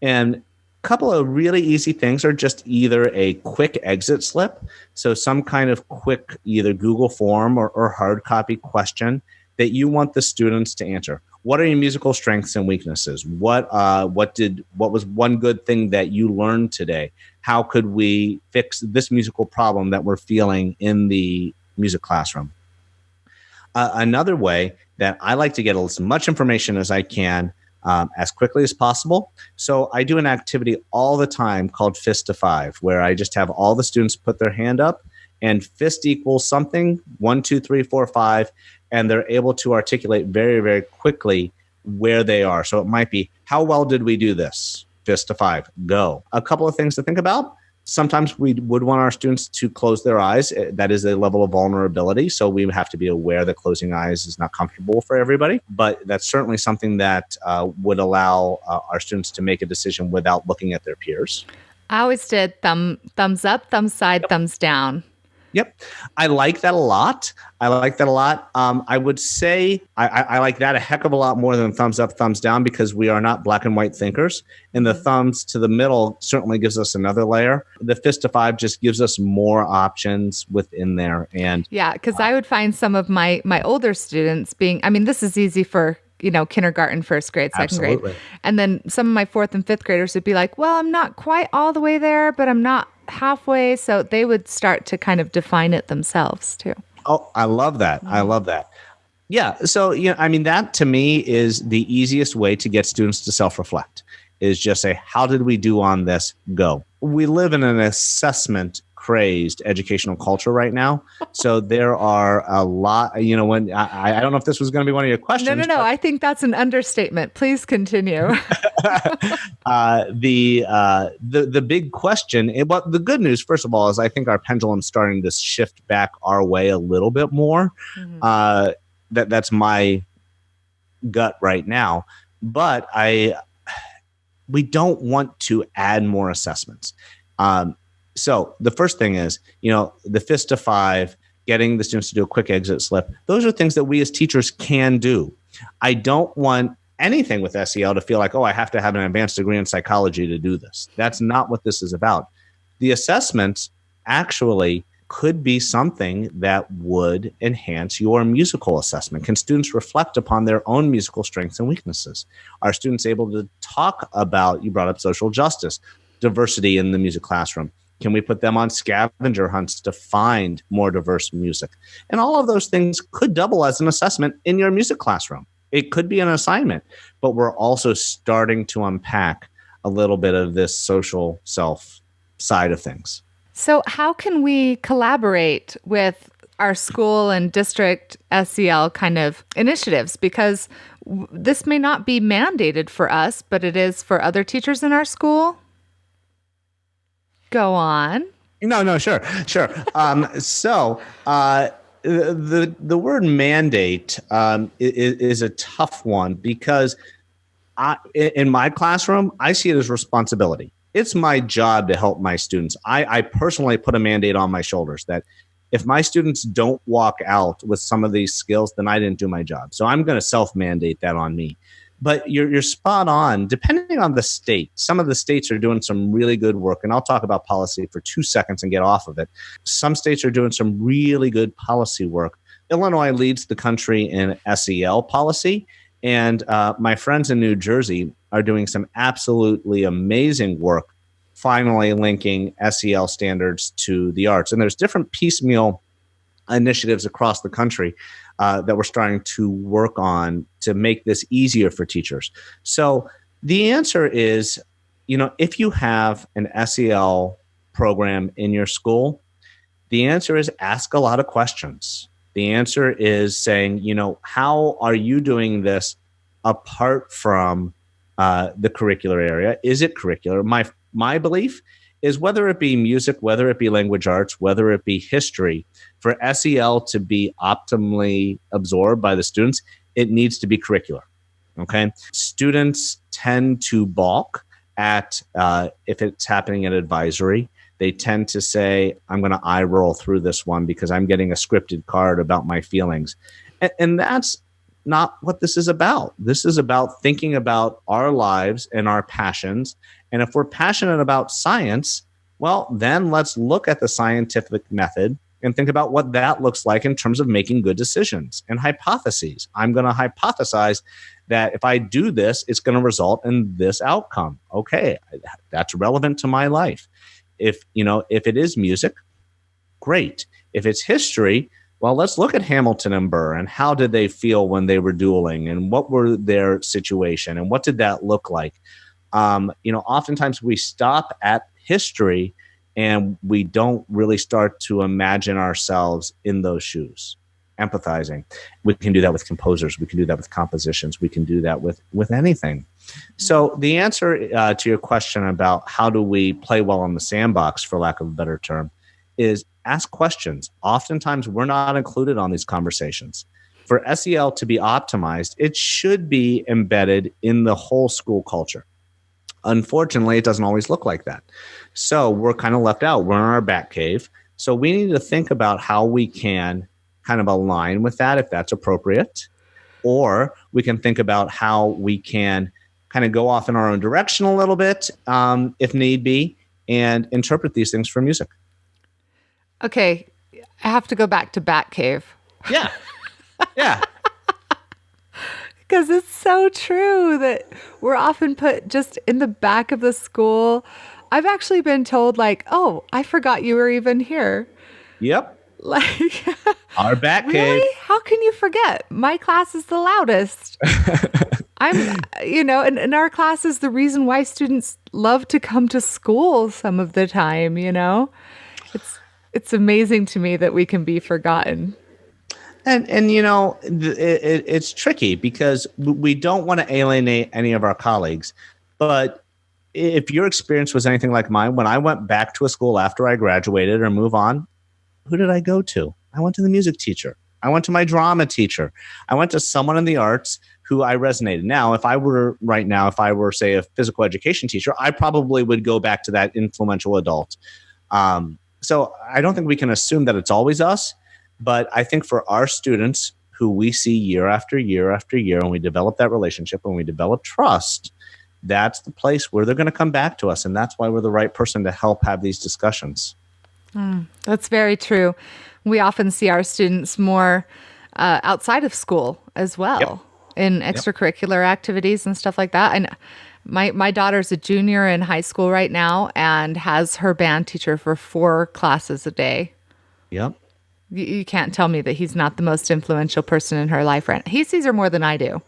And a couple of really easy things are just either a quick exit slip. So some kind of quick, either Google form or hard copy question that you want the students to answer. What are your musical strengths and weaknesses? What was one good thing that you learned today? How could we fix this musical problem that we're feeling in the music classroom? Another way that I like to get as much information as I can as quickly as possible. So I do an activity all the time called Fist to Five, where I just have all the students put their hand up and fist equals something, 1, 2, 3, 4, 5. And they're able to articulate very, very quickly where they are. So it might be, How well did we do this? Fist to 5, go. A couple of things to think about. Sometimes we would want our students to close their eyes. That is a level of vulnerability. So we have to be aware that closing eyes is not comfortable for everybody. But that's certainly something that would allow our students to make a decision without looking at their peers. I always did thumbs up, thumbs side, thumbs down. Yep. I like that a lot. I would say I like that a heck of a lot more than thumbs up, thumbs down, because we are not black and white thinkers. And the thumbs to the middle certainly gives us another layer. The fist to 5 just gives us more options within there. And yeah, because I would find some of my older students being, I mean, this is easy for kindergarten, first grade, second grade. And then some of my 4th and 5th graders would be like, well, I'm not quite all the way there, but I'm not halfway. So they would start to kind of define it themselves too. Oh, I love that. I love that. Yeah. So, I mean, that to me is the easiest way to get students to self-reflect, is just say, how did we do on this? Go. We live in an assessment crazed educational culture right now. So there are a lot, when I don't know if this was going to be one of your questions. No. I think that's an understatement. Please continue. The big question, but the good news, first of all, is I think our pendulum's starting to shift back our way a little bit more. Mm-hmm. That's my gut right now. But we don't want to add more assessments. So the first thing is, the fist to 5, getting the students to do a quick exit slip. Those are things that we as teachers can do. I don't want anything with SEL to feel like, I have to have an advanced degree in psychology to do this. That's not what this is about. The assessments actually could be something that would enhance your musical assessment. Can students reflect upon their own musical strengths and weaknesses? Are students able to talk about, you brought up social justice, diversity in the music classroom? Can we put them on scavenger hunts to find more diverse music? And all of those things could double as an assessment in your music classroom. It could be an assignment, but we're also starting to unpack a little bit of this social self side of things. So how can we collaborate with our school and district SEL kind of initiatives? Because this may not be mandated for us, but it is for other teachers in our school. Go on. No, sure. So the word mandate is a tough one, because in my classroom, I see it as responsibility. It's my job to help my students. I personally put a mandate on my shoulders that if my students don't walk out with some of these skills, then I didn't do my job. So I'm going to self-mandate that on me. But you're spot on. Depending on the state, some of the states are doing some really good work. And I'll talk about policy for 2 seconds and get off of it. Some states are doing some really good policy work. Illinois leads the country in SEL policy. And my friends in New Jersey are doing some absolutely amazing work, finally linking SEL standards to the arts. And there's different piecemeal initiatives across the country that we're starting to work on to make this easier for teachers. So the answer is, if you have an SEL program in your school, the answer is ask a lot of questions. The answer is saying, how are you doing this apart from the curricular area? Is it curricular? My belief is, whether it be music, whether it be language arts, whether it be history, for SEL to be optimally absorbed by the students, it needs to be curricular. Okay. Students tend to balk at if it's happening at advisory. They tend to say, I'm going to eye roll through this one because I'm getting a scripted card about my feelings. And that's not what this is about. This is about thinking about our lives and our passions. And if we're passionate about science, well, then let's look at the scientific method and think about what that looks like in terms of making good decisions and hypotheses. I'm going to hypothesize that if I do this, it's going to result in this outcome. Okay, that's relevant to my life. If it is music, great. If it's history, well, let's look at Hamilton and Burr and how did they feel when they were dueling and what were their situation and what did that look like? Oftentimes we stop at history and we don't really start to imagine ourselves in those shoes. empathizing. We can do that with composers. We can do that with compositions. We can do that with anything. So the answer to your question about how do we play well in the sandbox, for lack of a better term, is ask questions. Oftentimes, we're not included on these conversations. For SEL to be optimized, it should be embedded in the whole school culture. Unfortunately, it doesn't always look like that. So we're kind of left out. We're in our back cave. So we need to think about how we can kind of align with that if that's appropriate. Or we can think about how we can kind of go off in our own direction a little bit, if need be, and interpret these things for music. Okay, I have to go back to Batcave. Yeah. Yeah. Because it's so true that we're often put just in the back of the school. I've actually been told, like, oh, I forgot you were even here. Yep. Like, our back really? cave. How can you forget? My class is the loudest. And our class is the reason why students love to come to school some of the time, It's amazing to me that we can be forgotten. And it's tricky because we don't want to alienate any of our colleagues. But if your experience was anything like mine, when I went back to a school after I graduated or move on, who did I go to? I went to the music teacher. I went to my drama teacher. I went to someone in the arts who I resonated. Now, if I were, say, a physical education teacher, I probably would go back to that influential adult. So I don't think we can assume that it's always us, but I think for our students who we see year after year after year, and we develop that relationship and we develop trust, that's the place where they're going to come back to us. And that's why we're the right person to help have these discussions. That's very true. We often see our students more outside of school as well, in extracurricular activities and stuff like that. And my daughter's a junior in high school right now and has her band teacher for 4 classes a day. Yep. You can't tell me that he's not the most influential person in her life, right? He sees her more than I do.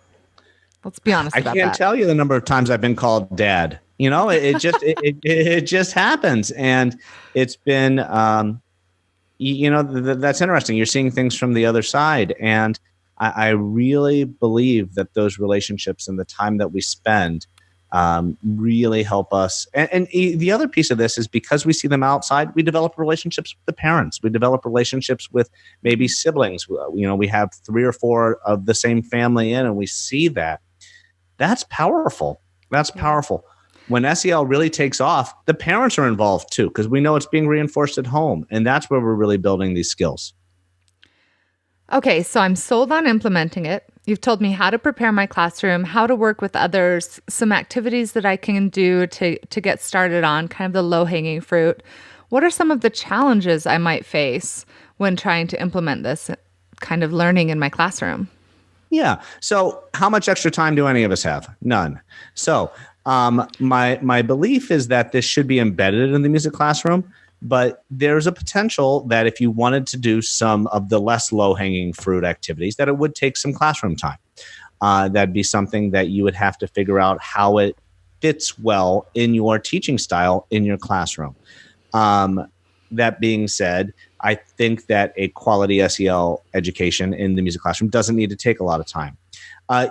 Let's be honest about that. I can't tell you the number of times I've been called dad. It just happens. And it's been, that's interesting. You're seeing things from the other side. And I really believe that those relationships and the time that we spend really help us. And the other piece of this is because we see them outside, we develop relationships with the parents. We develop relationships with maybe siblings. We have 3 or 4 of the same family in, and we see that. That's powerful. That's powerful. When SEL really takes off, the parents are involved too, because we know it's being reinforced at home. And that's where we're really building these skills. Okay, so I'm sold on implementing it. You've told me how to prepare my classroom, how to work with others, some activities that I can do to get started on, kind of the low-hanging fruit. What are some of the challenges I might face when trying to implement this kind of learning in my classroom? Yeah. So how much extra time do any of us have? None. So my belief is that this should be embedded in the music classroom. But there's a potential that if you wanted to do some of the less low-hanging fruit activities, that it would take some classroom time. That'd be something that you would have to figure out how it fits well in your teaching style in your classroom. That being said, I think that a quality SEL education in the music classroom doesn't need to take a lot of time.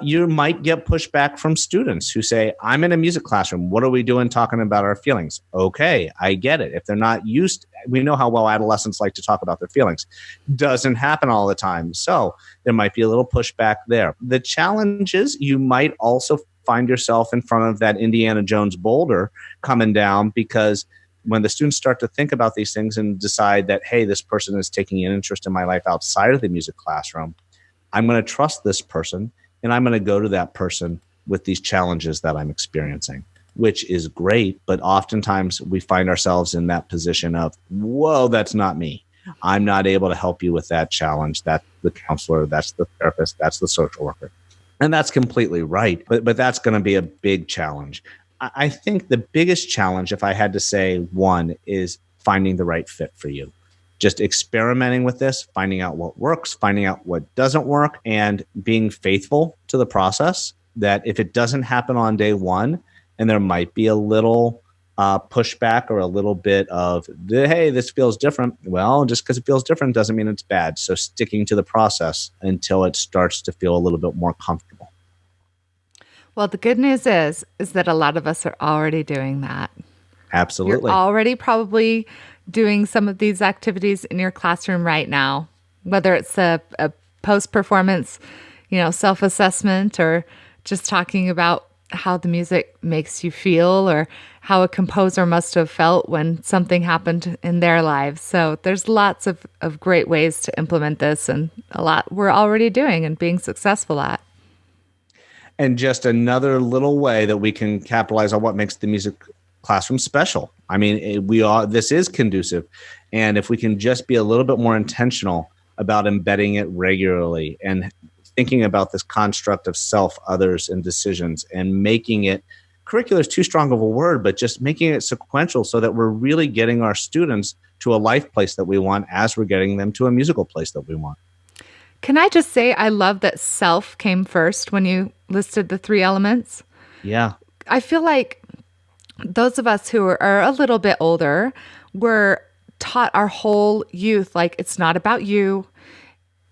You might get pushback from students who say, I'm in a music classroom. What are we doing talking about our feelings? Okay, I get it. If they're not used, we know how well adolescents like to talk about their feelings. Doesn't happen all the time. So there might be a little pushback there. The challenge is you might also find yourself in front of that Indiana Jones boulder coming down, because when the students start to think about these things and decide that, hey, this person is taking an interest in my life outside of the music classroom, I'm going to trust this person. And I'm going to go to that person with these challenges that I'm experiencing, which is great. But oftentimes we find ourselves in that position of, whoa, that's not me. I'm not able to help you with that challenge. That's the counselor. That's the therapist. That's the social worker. And that's completely right. But that's going to be a big challenge. I think the biggest challenge, if I had to say one, is finding the right fit for you. Just experimenting with this, finding out what works, finding out what doesn't work, and being faithful to the process, that if it doesn't happen on day one, and there might be a little pushback or a little bit of, hey, this feels different. Well, just because it feels different doesn't mean it's bad. So sticking to the process until it starts to feel a little bit more comfortable. Well, the good news is that a lot of us are already doing that. Absolutely. You're already probably doing some of these activities in your classroom right now, whether it's a post-performance, self-assessment, or just talking about how the music makes you feel, or how a composer must have felt when something happened in their lives. So there's lots of great ways to implement this, and a lot we're already doing and being successful at. And just another little way that we can capitalize on what makes the music classroom special. I mean, this is conducive. And if we can just be a little bit more intentional about embedding it regularly and thinking about this construct of self, others, and decisions, and making it, curricular is too strong of a word, but just making it sequential so that we're really getting our students to a life place that we want as we're getting them to a musical place that we want. Can I just say, I love that self came first when you listed the 3 elements. Yeah. I feel like those of us who are a little bit older were taught our whole youth, like, it's not about you.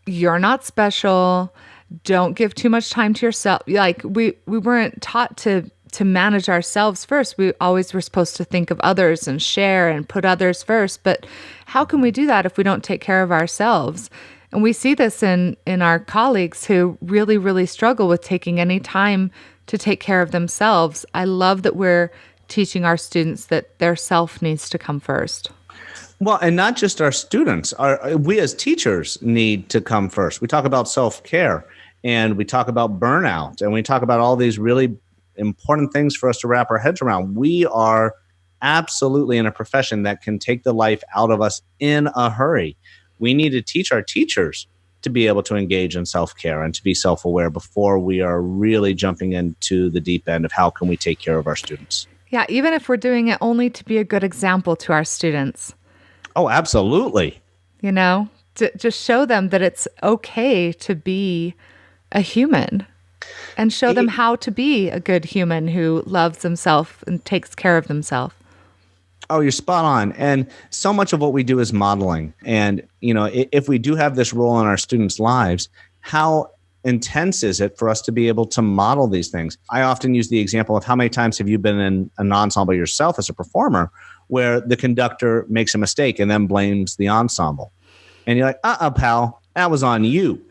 You're not special. Don't give too much time to yourself. Like, we weren't taught to manage ourselves first. We always were supposed to think of others and share and put others first. But how can we do that if we don't take care of ourselves? And we see this in our colleagues who really, really struggle with taking any time to take care of themselves. I love that we're teaching our students that their self needs to come first. Well, and not just our students. We as teachers need to come first. We talk about self-care, and we talk about burnout, and we talk about all these really important things for us to wrap our heads around. We are absolutely in a profession that can take the life out of us in a hurry. We need to teach our teachers to be able to engage in self-care and to be self-aware before we are really jumping into the deep end of how can we take care of our students. Yeah, even if we're doing it only to be a good example to our students. Oh, absolutely. To just show them that it's okay to be a human, and show them how to be a good human who loves themselves and takes care of themselves. Oh, you're spot on. And so much of what we do is modeling. And, if we do have this role in our students' lives, how intense is it for us to be able to model these things? I often use the example of how many times have you been in an ensemble yourself as a performer where the conductor makes a mistake and then blames the ensemble. And you're like, pal, that was on you.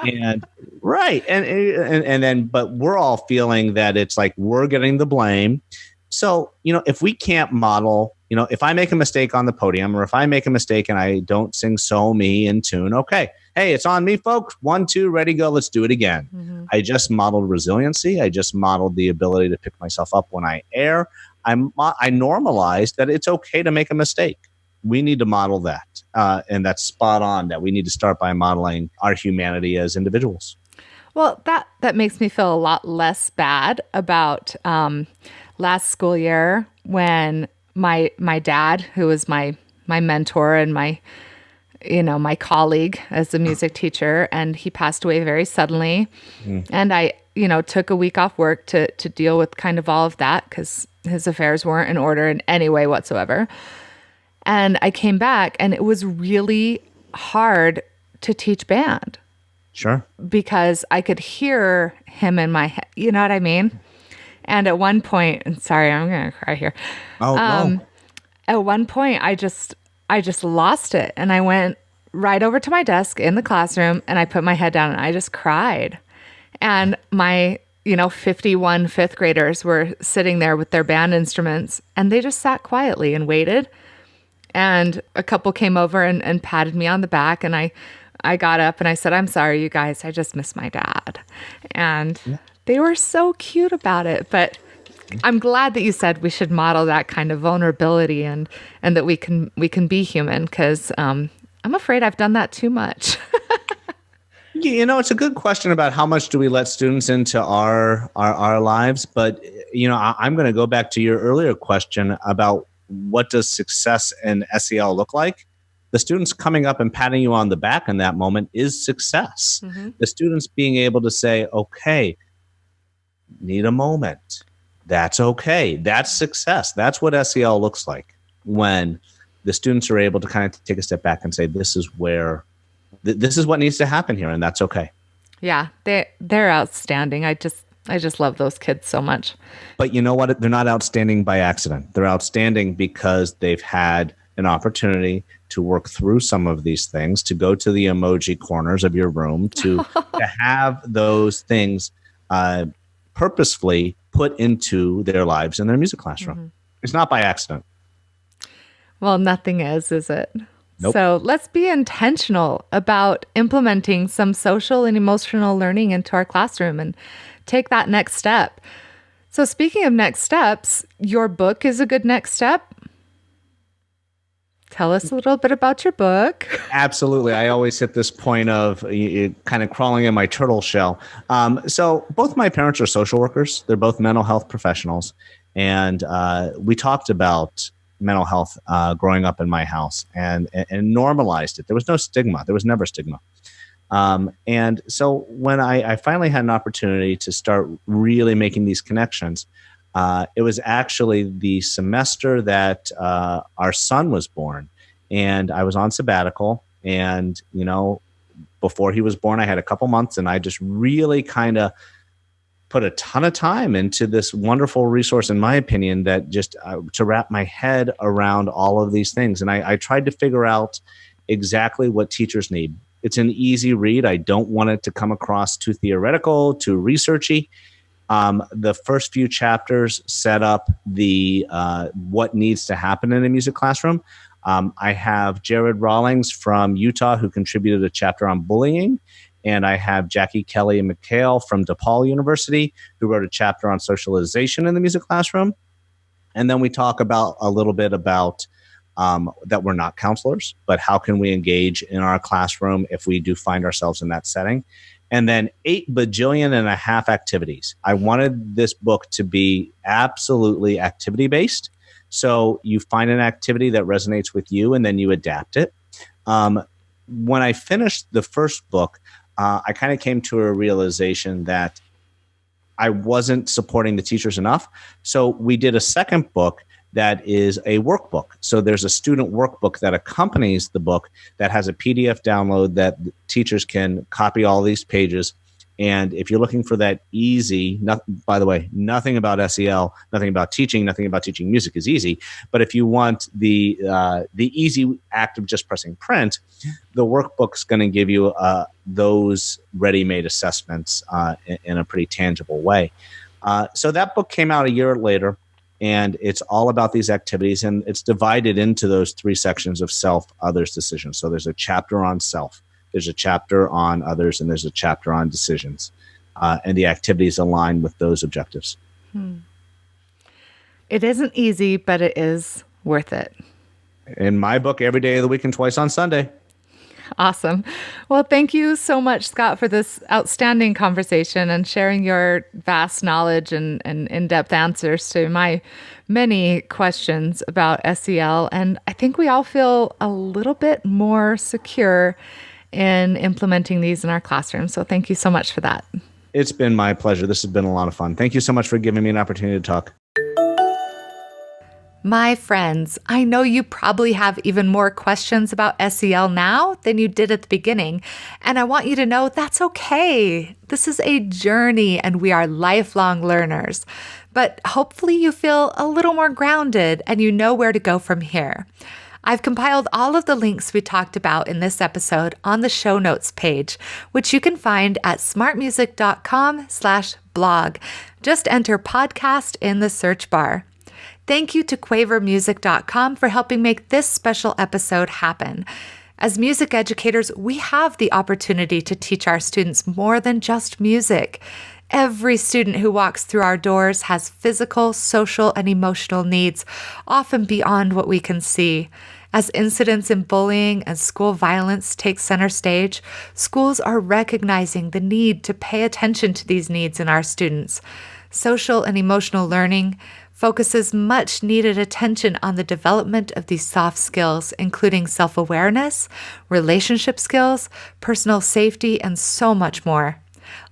And right. And then, but we're all feeling that it's like we're getting the blame. So, if we can't model, if I make a mistake on the podium, or if I make a mistake and I don't sing So Me in tune, okay, hey, it's on me, folks. 1, 2, ready, go. Let's do it again. Mm-hmm. I just modeled resiliency. I just modeled the ability to pick myself up when I err. I normalized that it's okay to make a mistake. We need to model that. And that's spot on, that we need to start by modeling our humanity as individuals. Well, that makes me feel a lot less bad about last school year when my dad, who was my mentor and my colleague as a music teacher, and he passed away very suddenly. And I, took a week off work to deal with kind of all of that because his affairs weren't in order in any way whatsoever. And I came back, and it was really hard to teach band. Sure. Because I could hear him in my head. You know what I mean? And at one point, and sorry, I'm going to cry here. Oh, no. At one point, I just lost it. And I went right over to my desk in the classroom, and I put my head down, and I just cried. And my, 51 fifth graders were sitting there with their band instruments, and they just sat quietly and waited. And a couple came over and patted me on the back, and I got up and I said, "I'm sorry, you guys, I just miss my dad." And they were so cute about it. But I'm glad that you said we should model that kind of vulnerability and that we can be human, because I'm afraid I've done that too much. It's a good question about how much do we let students into our lives. But, I'm going to go back to your earlier question about what does success in SEL look like? The students coming up and patting you on the back in that moment is success. Mm-hmm. The students being able to say, okay, need a moment. That's okay. That's success. That's what SEL looks like when the students are able to kind of take a step back and say, this is where, this is what needs to happen here. And that's okay. Yeah, they're outstanding. I just love those kids so much. But you know what? They're not outstanding by accident. They're outstanding because they've had an opportunity to work through some of these things, to go to the emoji corners of your room, to have those things purposefully put into their lives in their music classroom. Mm-hmm. It's not by accident. Well, nothing is it? Nope. So let's be intentional about implementing some social and emotional learning into our classroom and take that next step. So speaking of next steps, your book is a good next step. Tell us a little bit about your book. Absolutely. I always hit this point of kind of crawling in my turtle shell. So both my parents are social workers. They're both mental health professionals. And we talked about mental health growing up in my house and normalized it. There was no stigma. There was never stigma. And so when I finally had an opportunity to start really making these connections, it was actually the semester that our son was born, and I was on sabbatical. And, you know, before he was born, I had a couple months, and I just really kind of put a ton of time into this wonderful resource, in my opinion, that just to wrap my head around all of these things. And I tried to figure out exactly what teachers need. It's an easy read. I don't want it to come across too theoretical, too researchy. The first few chapters set up the what needs to happen in a music classroom. I have Jared Rawlings from Utah, who contributed a chapter on bullying. And I have Jackie Kelly McHale from DePaul University, who wrote a chapter on socialization in the music classroom. And then we talk about a little bit about that we're not counselors, but how can we engage in our classroom if we do find ourselves in that setting? And then 8 bajillion and a half activities. I wanted this book to be absolutely activity-based. So you find an activity that resonates with you, and then you adapt it. When I finished the first book, I kind of came to a realization that I wasn't supporting the teachers enough. So we did a second book that is a workbook. So there's a student workbook that accompanies the book that has a PDF download that teachers can copy all these pages. And if you're looking for that easy, by the way, nothing about SEL, nothing about teaching music is easy. But if you want the easy act of just pressing print, the workbook's going to give you those ready-made assessments in a pretty tangible way. So that book came out a year later, and it's all about these activities, and it's divided into those 3 sections of self, others, decisions. So there's a chapter on self. There's a chapter on others, and there's a chapter on decisions. And the activities align with those objectives. It isn't easy, but it is worth it. In my book, every day of the week and twice on Sunday. Awesome. Well, thank you so much, Scott, for this outstanding conversation and sharing your vast knowledge and in-depth answers to my many questions about SEL. And I think we all feel a little bit more secure in implementing these in our classroom. So thank you so much for that. It's been my pleasure. This has been a lot of fun. Thank you so much for giving me an opportunity to talk. My friends, I know you probably have even more questions about SEL now than you did at the beginning, and I want you to know that's okay. This is a journey, and we are lifelong learners. But hopefully you feel a little more grounded and you know where to go from here. I've compiled all of the links we talked about in this episode on the show notes page, which you can find at smartmusic.com/blog. Just enter podcast in the search bar. Thank you to quavermusic.com for helping make this special episode happen. As music educators, we have the opportunity to teach our students more than just music. Every student who walks through our doors has physical, social, and emotional needs, often beyond what we can see. As incidents in bullying and school violence take center stage, schools are recognizing the need to pay attention to these needs in our students. Social and emotional learning focuses much needed attention on the development of these soft skills, including self-awareness, relationship skills, personal safety, and so much more.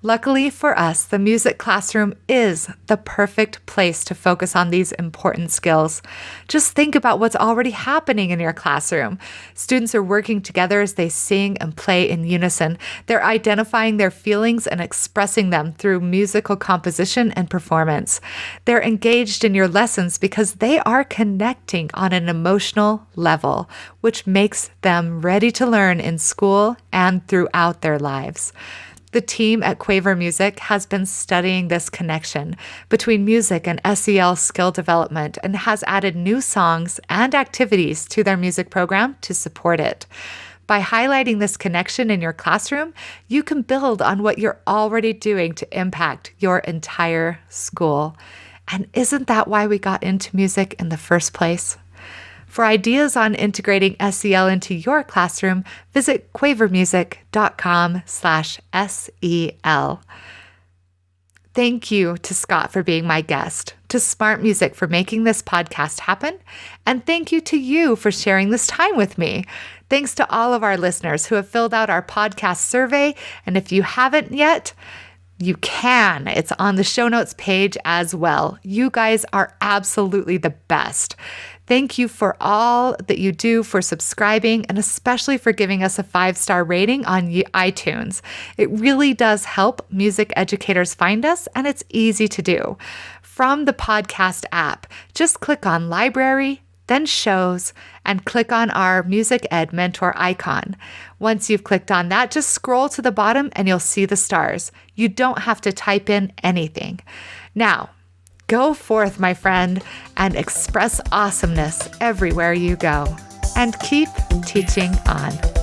Luckily for us, the music classroom is the perfect place to focus on these important skills. Just think about what's already happening in your classroom. Students are working together as they sing and play in unison. They're identifying their feelings and expressing them through musical composition and performance. They're engaged in your lessons because they are connecting on an emotional level, which makes them ready to learn in school and throughout their lives. The team at Quaver Music has been studying this connection between music and SEL skill development and has added new songs and activities to their music program to support it. By highlighting this connection in your classroom, you can build on what you're already doing to impact your entire school. And isn't that why we got into music in the first place? For ideas on integrating SEL into your classroom, visit quavermusic.com/SEL. Thank you to Scott for being my guest, to Smart Music for making this podcast happen, and thank you to you for sharing this time with me. Thanks to all of our listeners who have filled out our podcast survey, and if you haven't yet, you can. It's on the show notes page as well. You guys are absolutely the best. Thank you for all that you do for subscribing and especially for giving us a 5-star rating on iTunes. It really does help music educators find us, and it's easy to do. From the podcast app, just click on Library, then Shows, and click on our Music Ed Mentor icon. Once you've clicked on that, just scroll to the bottom and you'll see the stars. You don't have to type in anything. Now, go forth, my friend, and express awesomeness everywhere you go. And keep teaching on.